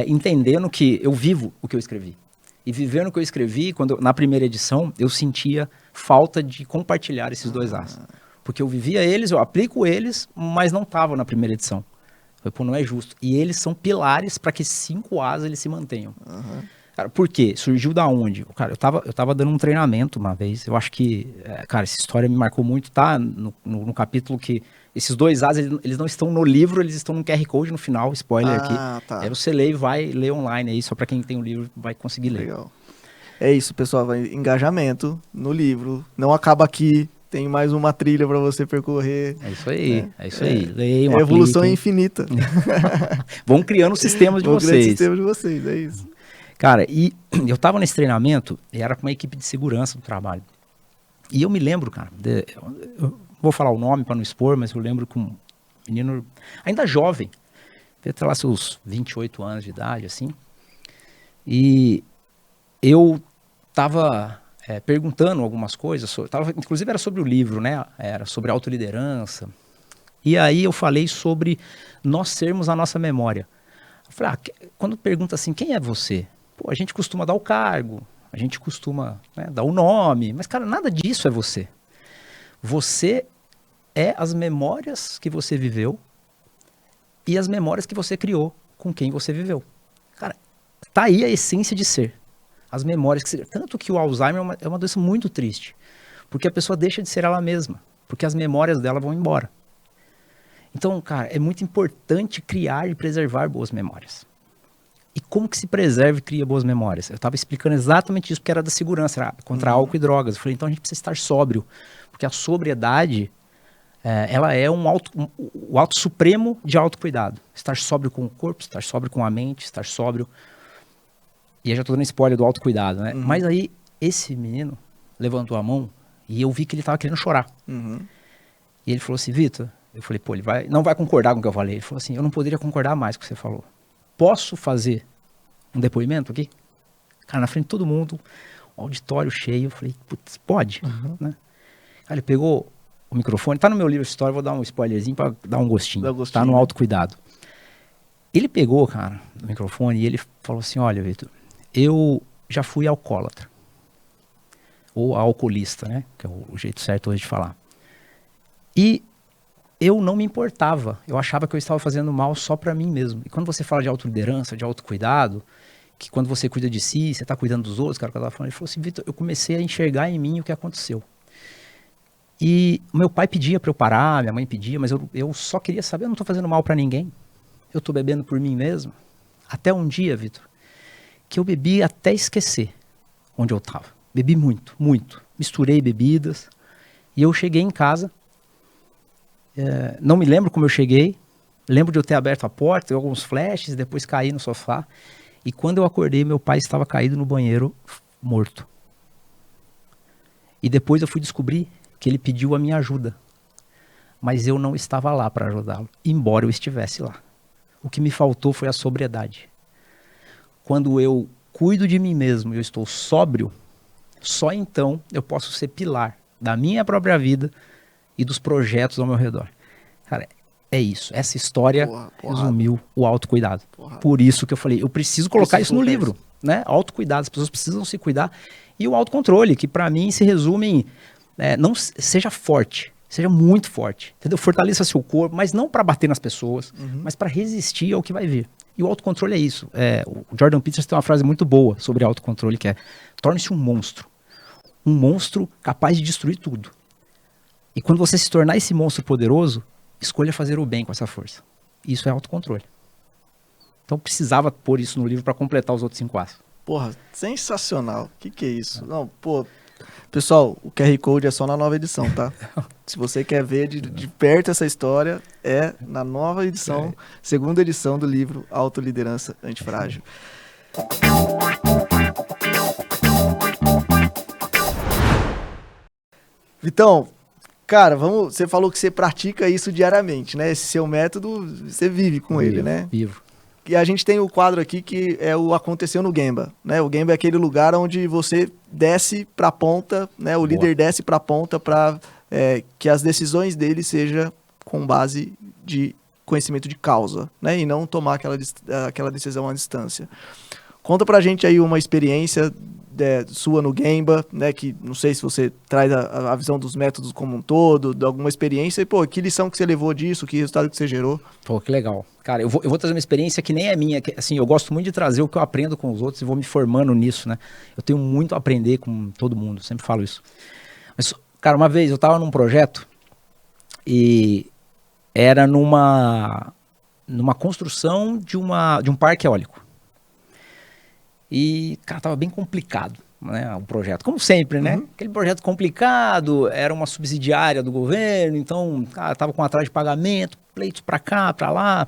S1: entendendo que eu vivo o que eu escrevi. E vivendo o que eu escrevi, na primeira edição, eu sentia falta de compartilhar esses 2 As. Porque eu vivia eles, eu aplico eles, mas não estavam na primeira edição. Eu falei, pô, não é justo. E eles são pilares para que 5 As eles se mantenham. Cara, por quê? Surgiu da onde? Cara, eu tava dando um treinamento uma vez, eu acho que, cara, essa história me marcou muito, tá? No capítulo que esses 2 As, eles não estão no livro, eles estão no QR Code no final, spoiler aqui.
S2: Tá.
S1: Aí você lê e vai ler online aí, só pra quem tem o livro vai conseguir ler.
S2: Legal. É isso, pessoal, engajamento no livro, não acaba aqui, tem mais uma trilha pra você percorrer.
S1: É isso aí, é isso aí. Leiam,
S2: a evolução é infinita.
S1: Vão criando sistemas de vocês. Vão criando
S2: sistemas de vocês, é isso.
S1: Cara, e eu tava nesse treinamento e era com uma equipe de segurança do trabalho. E eu me lembro, cara, eu vou falar o nome para não expor, mas eu lembro que um menino ainda jovem, devia ter lá seus 28 anos de idade, assim. E eu tava perguntando algumas coisas, inclusive era sobre o livro, né? Era sobre autoliderança. E aí eu falei sobre nós sermos a nossa memória. Eu falei, quando pergunta assim, quem é você? Pô, a gente costuma dar o cargo, A gente costuma, né, dar o nome, mas, cara, nada disso é você. Você é as memórias que você viveu e as memórias que você criou com quem você viveu. Cara, tá aí a essência de ser. As memórias que você... Tanto que o Alzheimer é uma doença muito triste, porque a pessoa deixa de ser ela mesma, porque as memórias dela vão embora. Então, cara, é muito importante criar e preservar boas memórias. E como que se preserva e cria boas memórias? Eu estava explicando exatamente isso, porque era da segurança, era contra álcool e drogas. Eu falei, então a gente precisa estar sóbrio, porque a sobriedade, ela é o ato supremo de autocuidado. Estar sóbrio com o corpo, estar sóbrio com a mente, estar sóbrio... E eu já estou dando spoiler do autocuidado, né? Mas aí, esse menino levantou a mão e eu vi que ele estava querendo chorar. E ele falou assim, Vitor... Eu falei, pô, ele não vai concordar com o que eu falei. Ele falou assim, eu não poderia concordar mais com o que você falou. Posso fazer um depoimento aqui? Cara, na frente de todo mundo, um auditório cheio. Eu falei, putz, pode? Né? Aí ele pegou o microfone, tá no meu livro de história, vou dar um spoilerzinho pra dar um gostinho. Tá no autocuidado. Ele pegou, cara, o microfone e ele falou assim, olha, Vitor, eu já fui alcoólatra. Ou alcoolista, né? Que é o jeito certo hoje de falar. E eu não me importava, eu achava que eu estava fazendo mal só para mim mesmo. E quando você fala de autoliderança, de autocuidado, que quando você cuida de si, você está cuidando dos outros, cara, que eu estava falando, ele falou assim, Vitor, eu comecei a enxergar em mim o que aconteceu. E meu pai pedia para eu parar, minha mãe pedia, mas eu só queria saber, eu não estou fazendo mal para ninguém, eu estou bebendo por mim mesmo. Até um dia, Vitor, que eu bebi até esquecer onde eu estava. Bebi muito, muito. Misturei bebidas e eu cheguei em casa. Não me lembro como eu cheguei, lembro de eu ter aberto a porta, alguns flashes, depois caí no sofá, e quando eu acordei, meu pai estava caído no banheiro, morto. E depois eu fui descobrir que ele pediu a minha ajuda, mas eu não estava lá para ajudá-lo, embora eu estivesse lá. O que me faltou foi a sobriedade. Quando eu cuido de mim mesmo e eu estou sóbrio, só então eu posso ser pilar da minha própria vida e dos projetos ao meu redor. Cara, é isso. Essa história resumiu o autocuidado. Por isso que eu falei, eu preciso colocar isso no livro, né? Autocuidado, as pessoas precisam se cuidar. E o autocontrole, que para mim se resume em, não seja forte, seja muito forte, entendeu? Fortaleça seu corpo, mas não para bater nas pessoas, mas para resistir ao que vai vir. E o autocontrole é isso. O Jordan Peterson tem uma frase muito boa sobre autocontrole, que é, torne-se um monstro capaz de destruir tudo. E quando você se tornar esse monstro poderoso, escolha fazer o bem com essa força. Isso é autocontrole. Então precisava pôr isso no livro para completar os outros 5 As.
S2: Porra, sensacional. Que é isso? Não, pô, pessoal, o QR Code é só na nova edição, tá? Se você quer ver de perto essa história, é na nova edição, segunda edição do livro Autoliderança Antifrágil. Vitão, cara, você falou que você pratica isso diariamente, né? Esse seu método, você vive com ele, né?
S1: Vivo.
S2: E a gente tem o quadro aqui que é o Aconteceu no Gemba, né? O Gemba é aquele lugar onde você desce pra ponta, né? O líder desce pra ponta para que as decisões dele sejam com base de conhecimento de causa, né? E não tomar aquela decisão à distância. Conta pra gente aí uma experiência sua no Gemba, né, que não sei se você traz a visão dos métodos como um todo, de alguma experiência, e pô, que lição que você levou disso, que resultado que você gerou?
S1: Pô, que legal. Cara, eu vou trazer uma experiência que nem é minha, que, assim, eu gosto muito de trazer o que eu aprendo com os outros e vou me formando nisso, né? Eu tenho muito a aprender com todo mundo, sempre falo isso. Mas, cara, uma vez eu tava num projeto e era numa construção de um parque eólico. E, cara, tava bem complicado, né, o projeto, como sempre, né? Aquele projeto complicado, era uma subsidiária do governo, então, cara, tava com atraso de pagamento, pleitos pra cá, pra lá.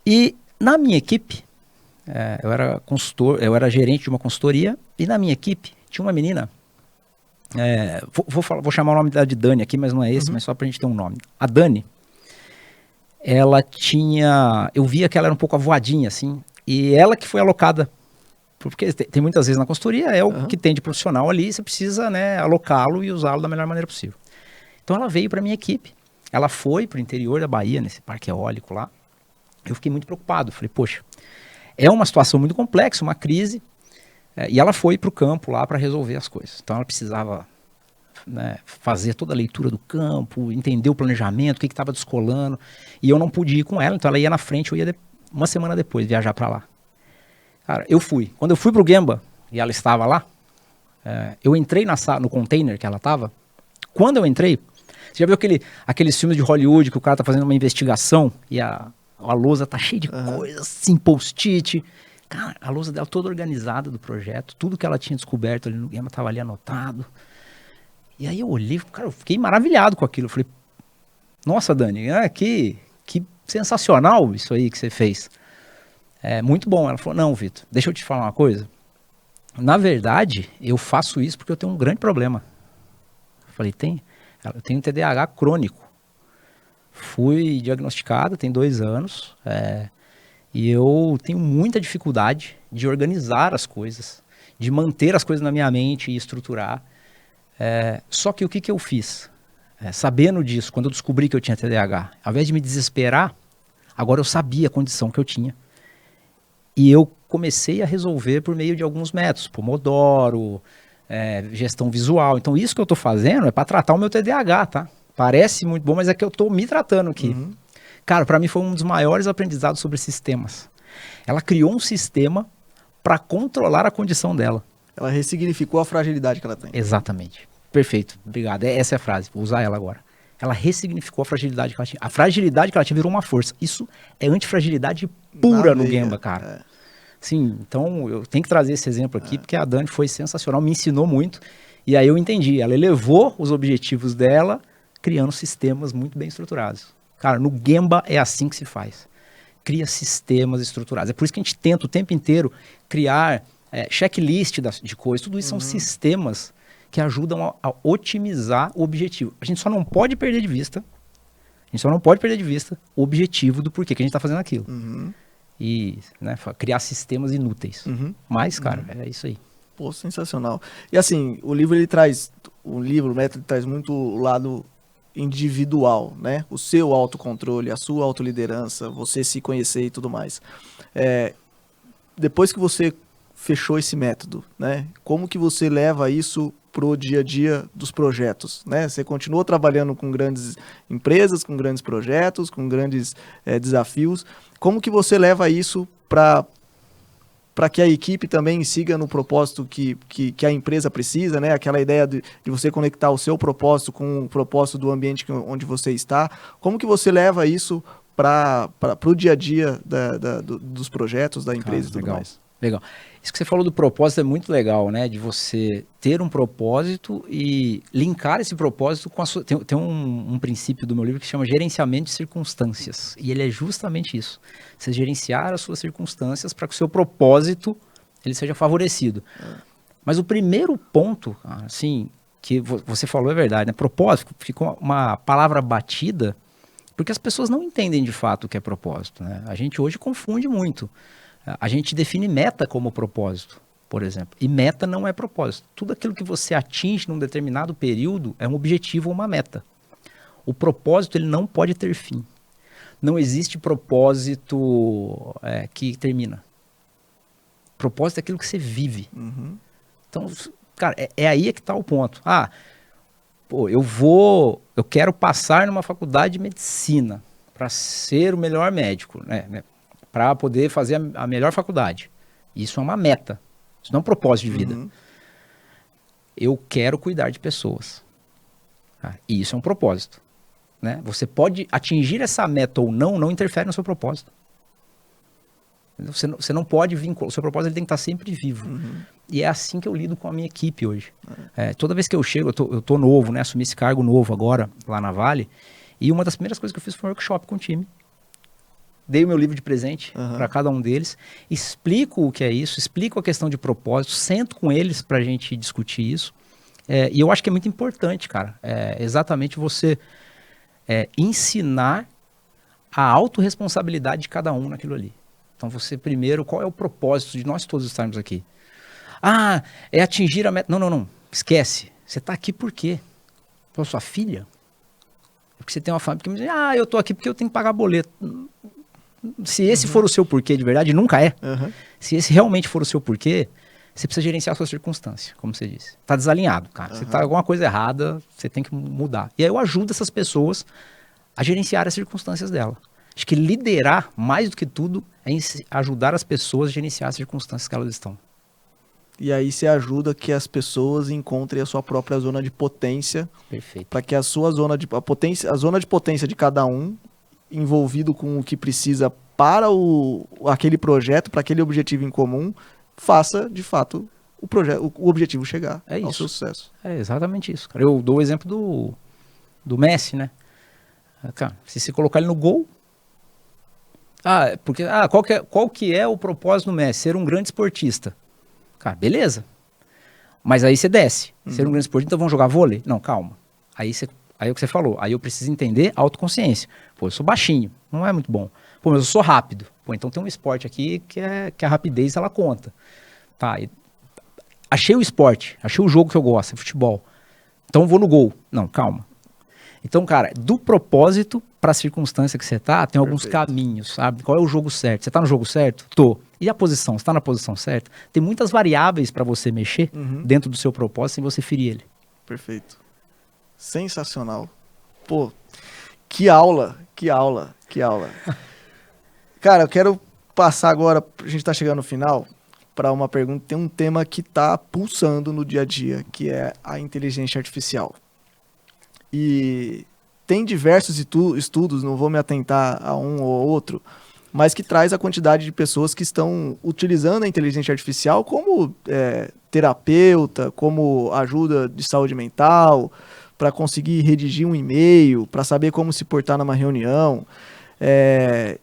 S1: E na minha equipe, eu era consultor, eu era gerente de uma consultoria, e na minha equipe tinha uma menina, vou chamar o nome dela de Dani aqui, mas não é esse, mas só pra gente ter um nome. A Dani, ela tinha, eu via que ela era um pouco avoadinha, assim, e ela que foi alocada, porque tem muitas vezes na consultoria, é o que tem de profissional ali, você precisa, né, alocá-lo e usá-lo da melhor maneira possível. Então ela veio para minha equipe, ela foi para o interior da Bahia, nesse parque eólico lá. Eu fiquei muito preocupado, falei, poxa, é uma situação muito complexa, uma crise, E ela foi para o campo lá para resolver as coisas. Então ela precisava, né, fazer toda a leitura do campo, entender o planejamento, o que estava descolando. E eu não pude ir com ela, então ela ia na frente, eu ia uma semana depois viajar para lá. Cara, eu fui. Quando eu fui pro Gemba e ela estava lá, eu entrei no container que ela estava. Quando eu entrei, você já viu aqueles filmes de Hollywood que o cara tá fazendo uma investigação e a lousa tá cheia de coisas, assim, post-it. Cara, a lousa dela toda organizada do projeto, tudo que ela tinha descoberto ali no Gemba tava ali anotado. E aí eu olhei, cara, eu fiquei maravilhado com aquilo. Eu falei, nossa, Dani, que sensacional isso aí que você fez. É muito bom. Ela falou, não, Vitor, deixa eu te falar uma coisa. Na verdade, eu faço isso porque eu tenho um grande problema. Eu falei, eu tenho TDAH crônico. Fui diagnosticado, tem 2 anos, e eu tenho muita dificuldade de organizar as coisas, de manter as coisas na minha mente e estruturar. Só que o que eu fiz? Sabendo disso, quando eu descobri que eu tinha TDAH, ao invés de me desesperar, agora eu sabia a condição que eu tinha. E eu comecei a resolver por meio de alguns métodos, Pomodoro, gestão visual. Então isso que eu estou fazendo é para tratar o meu TDAH, tá? Parece muito bom, mas é que eu estou me tratando aqui. Uhum. Cara, para mim foi um dos maiores aprendizados sobre sistemas. Ela criou um sistema para controlar a condição dela.
S2: Ela ressignificou a fragilidade que ela tem.
S1: Exatamente. Perfeito. Obrigado. Essa é a frase. Vou usar ela agora. Ela ressignificou a fragilidade que ela tinha. A fragilidade que ela tinha virou uma força. Isso é antifragilidade pura no Gemba, cara. Sim, então eu tenho que trazer esse exemplo aqui, porque a Dani foi sensacional, me ensinou muito. E aí eu entendi. Ela elevou os objetivos dela, criando sistemas muito bem estruturados. Cara, no Gemba é assim que se faz. Cria sistemas estruturados. É por isso que a gente tenta o tempo inteiro criar checklist de coisas. Tudo isso são sistemas que ajudam a otimizar o objetivo. A gente só não pode perder de vista, o objetivo do porquê que a gente está fazendo aquilo. E, né, criar sistemas inúteis. Mas, cara, é isso aí.
S2: Pô, sensacional. E assim, o método traz muito o lado individual, né? O seu autocontrole, a sua autoliderança, você se conhecer e tudo mais. Depois que você fechou esse método, né? Como que você leva isso pro dia a dia dos projetos, né? Você continuou trabalhando com grandes empresas, com grandes projetos, com grandes desafios. Como que você leva isso para que a equipe também siga no propósito que a empresa precisa, né? Aquela ideia de você conectar o seu propósito com o propósito do ambiente onde você está. Como que você leva isso para o dia a dia dos projetos da empresa e tudo mais?
S1: Legal. Isso que você falou do propósito é muito legal, né? De você ter um propósito e linkar esse propósito com a sua... Tem um princípio do meu livro que se chama gerenciamento de circunstâncias. E ele é justamente isso. Você gerenciar as suas circunstâncias para que o seu propósito ele seja favorecido. Mas o primeiro ponto, assim, que você falou é verdade, né? Propósito ficou uma palavra batida porque as pessoas não entendem de fato o que é propósito, né? A gente hoje confunde muito. A gente define meta como propósito, por exemplo. E meta não é propósito. Tudo aquilo que você atinge num determinado período é um objetivo ou uma meta. O propósito ele não pode ter fim. Não existe propósito que termina. Propósito é aquilo que você vive. Então, cara, é aí que está o ponto. Eu quero passar numa faculdade de medicina para ser o melhor médico, né? Para poder fazer a melhor faculdade. Isso é uma meta. Isso não é um propósito de vida. Eu quero cuidar de pessoas. E isso é um propósito. Né? Você pode atingir essa meta ou não interfere no seu propósito. Você não pode vincular. O seu propósito ele tem que estar sempre vivo. E é assim que eu lido com a minha equipe hoje. Toda vez que eu chego, eu tô novo, né? Assumi esse cargo novo agora, lá na Vale. E uma das primeiras coisas que eu fiz foi um workshop com o time. Dei o meu livro de presente para cada um deles, explico o que é isso, explico a questão de propósito, sento com eles para a gente discutir isso. E eu acho que é muito importante, cara, exatamente você ensinar a autorresponsabilidade de cada um naquilo ali. Então você primeiro, qual é o propósito de nós todos estarmos aqui? É atingir a meta. Não, esquece. Você está aqui por quê? Pela sua filha? Porque você tem uma família que me diz, eu estou aqui porque eu tenho que pagar boleto. Se esse for o seu porquê de verdade, nunca é. Se esse realmente for o seu porquê, você precisa gerenciar a sua circunstância, como você disse. Tá desalinhado, cara. Você tá alguma coisa errada, você tem que mudar. E aí eu ajudo essas pessoas a gerenciar as circunstâncias dela. Acho que liderar, mais do que tudo, é ajudar as pessoas a gerenciar as circunstâncias que elas estão.
S2: E aí você ajuda que as pessoas encontrem a sua própria zona de potência.
S1: Perfeito.
S2: Para que a sua zona de potência de cada um, envolvido com o que precisa para aquele projeto, para aquele objetivo em comum, faça, de fato, o objetivo chegar ao seu sucesso.
S1: É exatamente isso, cara. Eu dou o exemplo do Messi, né? Cara, se você colocar ele no gol... qual que é o propósito do Messi? Ser um grande esportista. Cara, beleza. Mas aí você desce. Ser um grande esportista, então vamos jogar vôlei? Não, calma. Aí é o que você falou. Aí eu preciso entender a autoconsciência. Pô, eu sou baixinho, não é muito bom. Pô, mas eu sou rápido. Pô, então tem um esporte aqui que a rapidez, ela conta. Tá, achei o esporte, achei o jogo que eu gosto, é futebol. Então eu vou no gol. Não, calma. Então, cara, do propósito para a circunstância que você tá, tem alguns caminhos, sabe? Qual é o jogo certo? Você tá no jogo certo? Tô. E a posição? Você tá na posição certa? Tem muitas variáveis para você mexer dentro do seu propósito sem você ferir ele.
S2: Perfeito. Sensacional. Pô, que aula. Cara, eu quero passar agora, a gente tá chegando no final, para uma pergunta. Tem um tema que tá pulsando no dia a dia, que é a inteligência artificial. E tem diversos estudos, não vou me atentar a um ou outro, mas que traz a quantidade de pessoas que estão utilizando a inteligência artificial como terapeuta, como ajuda de saúde mental, para conseguir redigir um e-mail, para saber como se portar numa reunião.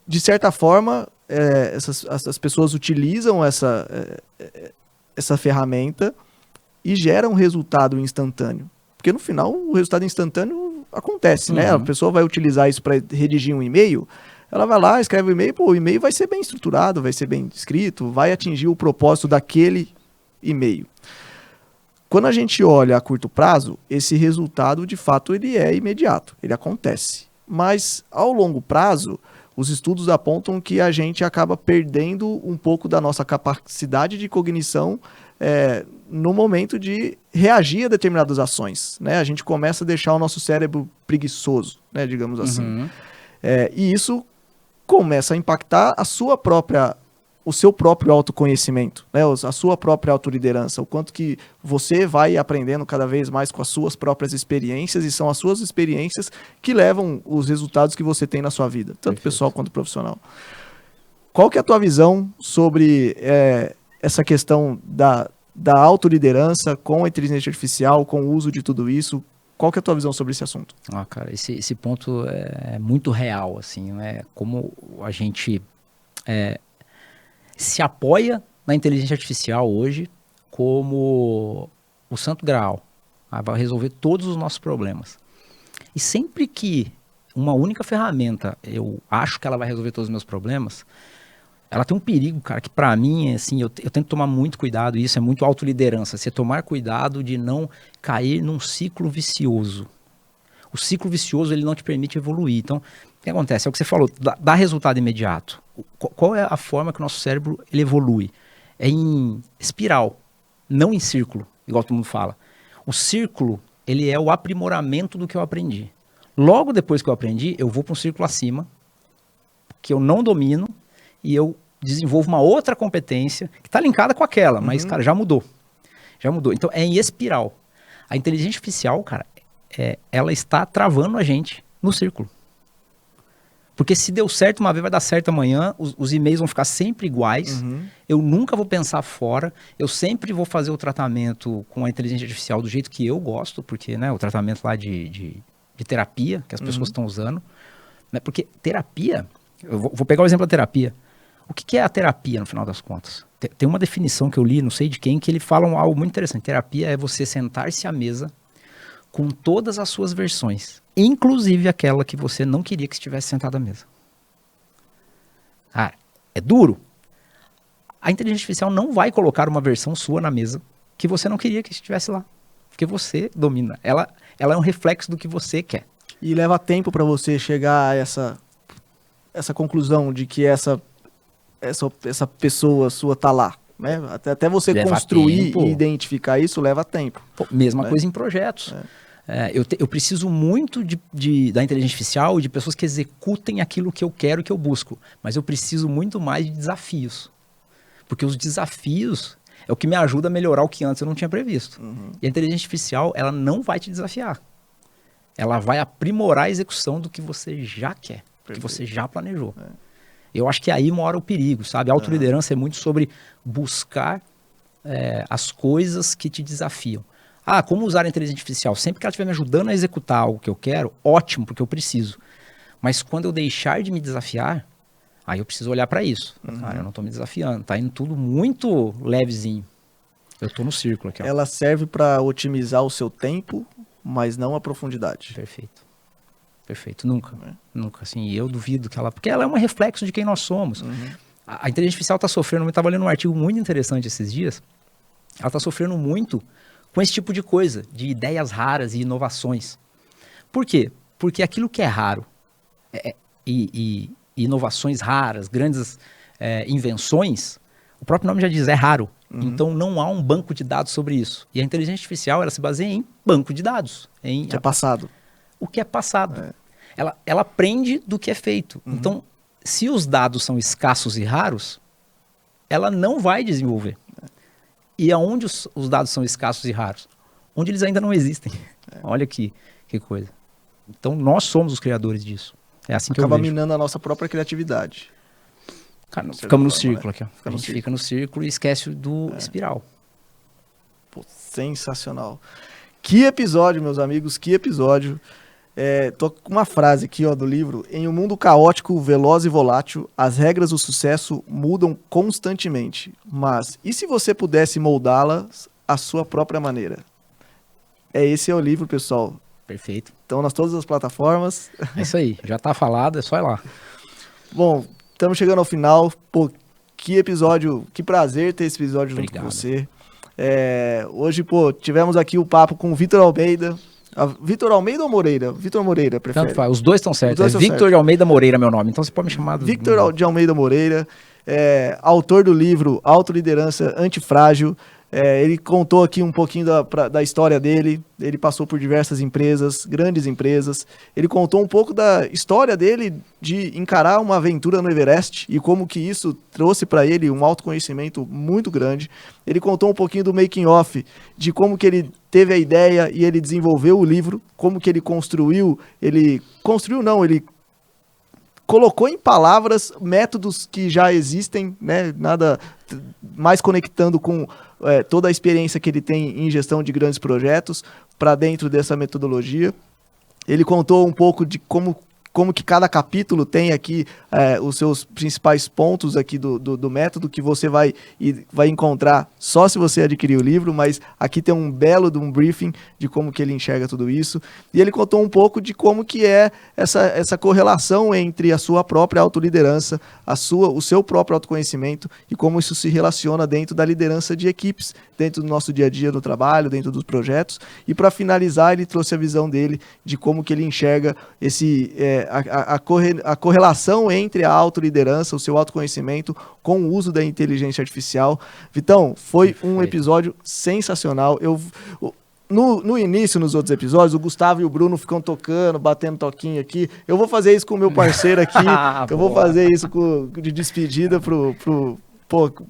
S2: De certa forma, essas pessoas utilizam essa ferramenta e geram um resultado instantâneo. Porque no final o resultado instantâneo acontece, né? A pessoa vai utilizar isso para redigir um e-mail, ela vai lá, escreve o e-mail, o e-mail vai ser bem estruturado, vai ser bem escrito, vai atingir o propósito daquele e-mail. Quando a gente olha a curto prazo, esse resultado, de fato, ele é imediato, ele acontece. Mas, ao longo prazo, os estudos apontam que a gente acaba perdendo um pouco da nossa capacidade de cognição no momento de reagir a determinadas ações, né? A gente começa a deixar o nosso cérebro preguiçoso, né, digamos assim. E isso começa a impactar o seu próprio autoconhecimento, né? A sua própria autoliderança, o quanto que você vai aprendendo cada vez mais com as suas próprias experiências, e são as suas experiências que levam os resultados que você tem na sua vida, tanto pessoal quanto profissional. Qual que é a tua visão sobre essa questão da autoliderança com a inteligência artificial, com o uso de tudo isso? Qual que é a tua visão sobre esse assunto?
S1: Cara, esse ponto é muito real, assim, né? Como a gente se apoia na inteligência artificial hoje como o santo graal. Vai resolver todos os nossos problemas. E sempre que uma única ferramenta, eu acho que ela vai resolver todos os meus problemas, ela tem um perigo, cara, que pra mim, assim, eu tento tomar muito cuidado, e isso é muito autoliderança, você tomar cuidado de não cair num ciclo vicioso. O ciclo vicioso, ele não te permite evoluir. Então, o que acontece? É o que você falou, dá resultado imediato. Qual é a forma que o nosso cérebro ele evolui? É em espiral, não em círculo, igual todo mundo fala. O círculo, ele é o aprimoramento do que eu aprendi. Logo depois que eu aprendi, eu vou para um círculo acima, que eu não domino, e eu desenvolvo uma outra competência que está linkada com aquela, mas, cara, já mudou. Já mudou. Então, é em espiral. A inteligência artificial, cara, ela está travando a gente no círculo. Porque se deu certo uma vez, vai dar certo amanhã, os e-mails vão ficar sempre iguais, eu nunca vou pensar fora, eu sempre vou fazer o tratamento com a inteligência artificial do jeito que eu gosto, porque, né, o tratamento lá de terapia, que as pessoas estão usando, né, porque terapia, eu vou pegar o exemplo da terapia. O que é a terapia, no final das contas? Tem uma definição que eu li, não sei de quem, que ele fala algo muito interessante. Terapia é você sentar-se à mesa com todas as suas versões, inclusive aquela que você não queria que estivesse sentada à mesa. Cara, é duro. A inteligência artificial não vai colocar uma versão sua na mesa que você não queria que estivesse lá, porque você domina. Ela é um reflexo do que você quer.
S2: E leva tempo para você chegar a essa conclusão de que essa pessoa sua tá lá. né? Até você
S1: Leva
S2: construir
S1: tempo.
S2: e identificar isso leva tempo.
S1: Pô, mesma
S2: né?
S1: coisa em projetos. Eu preciso muito da inteligência artificial e de pessoas que executem aquilo que eu quero e que eu busco. Mas eu preciso muito mais de desafios. Porque os desafios é o que me ajuda a melhorar o que antes eu não tinha previsto. E a inteligência artificial, ela não vai te desafiar. Ela vai aprimorar a execução do que você já quer, do que você já planejou. Eu acho que aí mora o perigo, sabe? A autoliderança é muito sobre buscar as coisas que te desafiam. Como usar a inteligência artificial? Sempre que ela estiver me ajudando a executar algo que eu quero, ótimo, porque eu preciso. Mas quando eu deixar de me desafiar, aí eu preciso olhar para isso. Cara, eu não estou me desafiando, tá indo tudo muito levezinho. Eu estou no círculo aqui. Ó.
S2: Ela serve para otimizar o seu tempo, mas não a profundidade.
S1: Perfeito. Nunca. Nunca. Assim, eu duvido que ela... Porque ela é um reflexo de quem nós somos. A inteligência artificial está sofrendo... Eu estava lendo um artigo muito interessante esses dias. Ela está sofrendo muito com esse tipo de coisa, de ideias raras e inovações. Por quê? Porque aquilo que é raro e inovações raras, grandes invenções, o próprio nome já diz, é raro. Então não há um banco de dados sobre isso. E a inteligência artificial, ela se baseia em banco de dados.
S2: Que é passado.
S1: O que é passado. Ela aprende do que é feito. Então, se os dados são escassos e raros, ela não vai desenvolver. E aonde os dados são escassos e raros? Onde eles ainda não existem. Olha que coisa. Então, nós somos os criadores disso. É assim que eu vejo.
S2: Acaba minando a nossa própria criatividade.
S1: Cara, ficamos no círculo aqui. Ó. A gente fica no círculo e esquece do espiral.
S2: Pô, sensacional. Que episódio, meus amigos, que episódio. Tô com uma frase aqui do livro. Em um mundo caótico, veloz e volátil, as regras do sucesso mudam constantemente. Mas e se você pudesse moldá-las à sua própria maneira? Esse é o livro, pessoal.
S1: Perfeito.
S2: Então, nas todas as plataformas.
S1: É isso aí. Já tá falado, é só ir lá.
S2: Bom, estamos chegando ao final. Pô, que episódio, que prazer ter esse episódio junto com você. Hoje, tivemos aqui o papo com o Vitor Almeida. Vitor Almeida ou Moreira? Vitor Moreira, prefere?
S1: Tanto faz, os dois estão certos.
S2: Dois
S1: Victor de Almeida Moreira, meu nome. Então você pode me chamar do...
S2: Victor de Almeida Moreira, autor do livro Autoliderança Antifrágil. Ele contou aqui um pouquinho da história dele. Ele passou por diversas empresas, grandes empresas. Ele contou um pouco da história dele de encarar uma aventura no Everest e como que isso trouxe para ele um autoconhecimento muito grande. Ele contou um pouquinho do making off, de como que ele teve a ideia e ele desenvolveu o livro, como que ele construiu, ele colocou em palavras métodos que já existem, né? Nada mais conectando com toda a experiência que ele tem em gestão de grandes projetos para dentro dessa metodologia. Ele contou um pouco de como que cada capítulo tem aqui os seus principais pontos aqui do método que você vai encontrar só se você adquirir o livro, mas aqui tem um belo de um briefing de como que ele enxerga tudo isso. E ele contou um pouco de como que é essa correlação entre a sua própria autoliderança, o seu próprio autoconhecimento e como isso se relaciona dentro da liderança de equipes, dentro do nosso dia a dia no trabalho, dentro dos projetos. E para finalizar, ele trouxe a visão dele de como que ele enxerga a correlação entre a autoliderança, o seu autoconhecimento, com o uso da inteligência artificial. Vitão, foi um episódio sensacional. No início, nos outros episódios, o Gustavo e o Bruno ficam tocando, batendo toquinho aqui. Eu vou fazer isso com o meu parceiro aqui. Eu vou fazer isso de despedida pro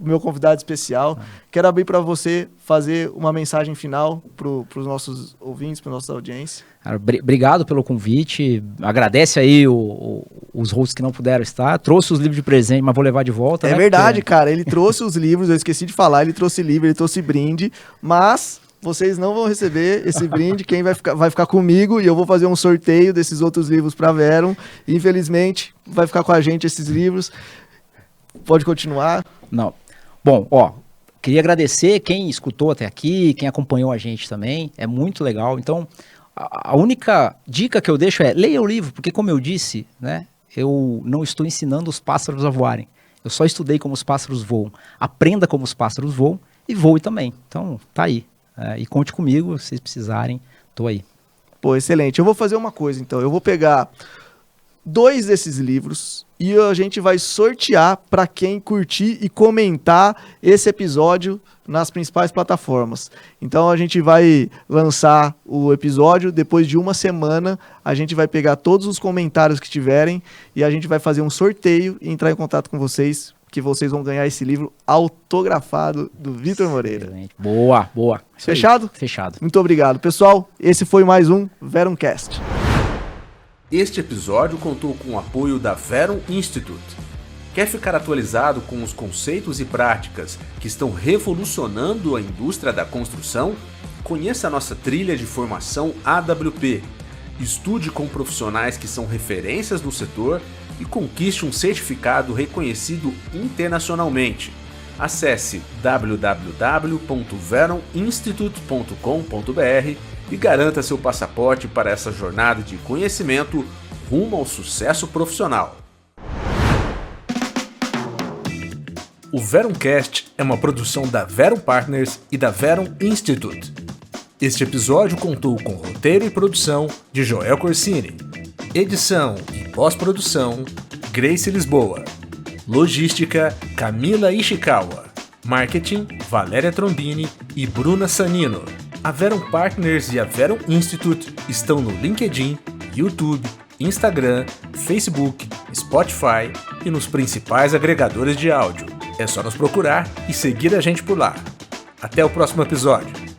S2: meu convidado especial. Quero abrir para você fazer uma mensagem final para os nossos ouvintes, para a nossa audiência.
S1: Cara, obrigado pelo convite. Agradece aí os hosts que não puderam estar. Trouxe os livros de presente, mas vou levar de volta.
S2: É verdade, cara. Ele trouxe os livros, eu esqueci de falar. Ele trouxe livro, ele trouxe brinde, mas vocês não vão receber esse brinde. Quem vai ficar comigo e eu vou fazer um sorteio desses outros livros para Verum. Infelizmente, vai ficar com a gente esses livros. Pode continuar.
S1: Não. Bom, queria agradecer quem escutou até aqui, quem acompanhou a gente também. É muito legal. Então, a única dica que eu deixo é leia o livro, porque como eu disse, né, eu não estou ensinando os pássaros a voarem. Eu só estudei como os pássaros voam. Aprenda como os pássaros voam e voe também. Então, tá aí. E conte comigo, se vocês precisarem, tô aí.
S2: Pô, excelente. Eu vou fazer uma coisa, então. Eu vou pegar 2 desses livros e a gente vai sortear para quem curtir e comentar esse episódio nas principais plataformas. Então a gente vai lançar o episódio, depois de uma semana a gente vai pegar todos os comentários que tiverem e a gente vai fazer um sorteio e entrar em contato com vocês, que vocês vão ganhar esse livro autografado do Vitor Moreira.
S1: Boa, boa.
S2: Fechado?
S1: Fechado.
S2: Muito obrigado, pessoal. Esse foi mais um Veruncast.
S3: Este episódio contou com o apoio da Verum Institute. Quer ficar atualizado com os conceitos e práticas que estão revolucionando a indústria da construção? Conheça a nossa trilha de formação AWP. Estude com profissionais que são referências no setor e conquiste um certificado reconhecido internacionalmente. Acesse www.veruminstitute.com.br e garanta seu passaporte para essa jornada de conhecimento rumo ao sucesso profissional. O Veruncast é uma produção da Verum Partners e da Verum Institute. Este episódio contou com roteiro e produção de Joel Corsini, edição e pós-produção Grace Lisboa, logística Camila Ishikawa, marketing Valéria Trombini e Bruna Sanino. A Verum Partners e a Verum Institute estão no LinkedIn, YouTube, Instagram, Facebook, Spotify e nos principais agregadores de áudio. É só nos procurar e seguir a gente por lá. Até o próximo episódio.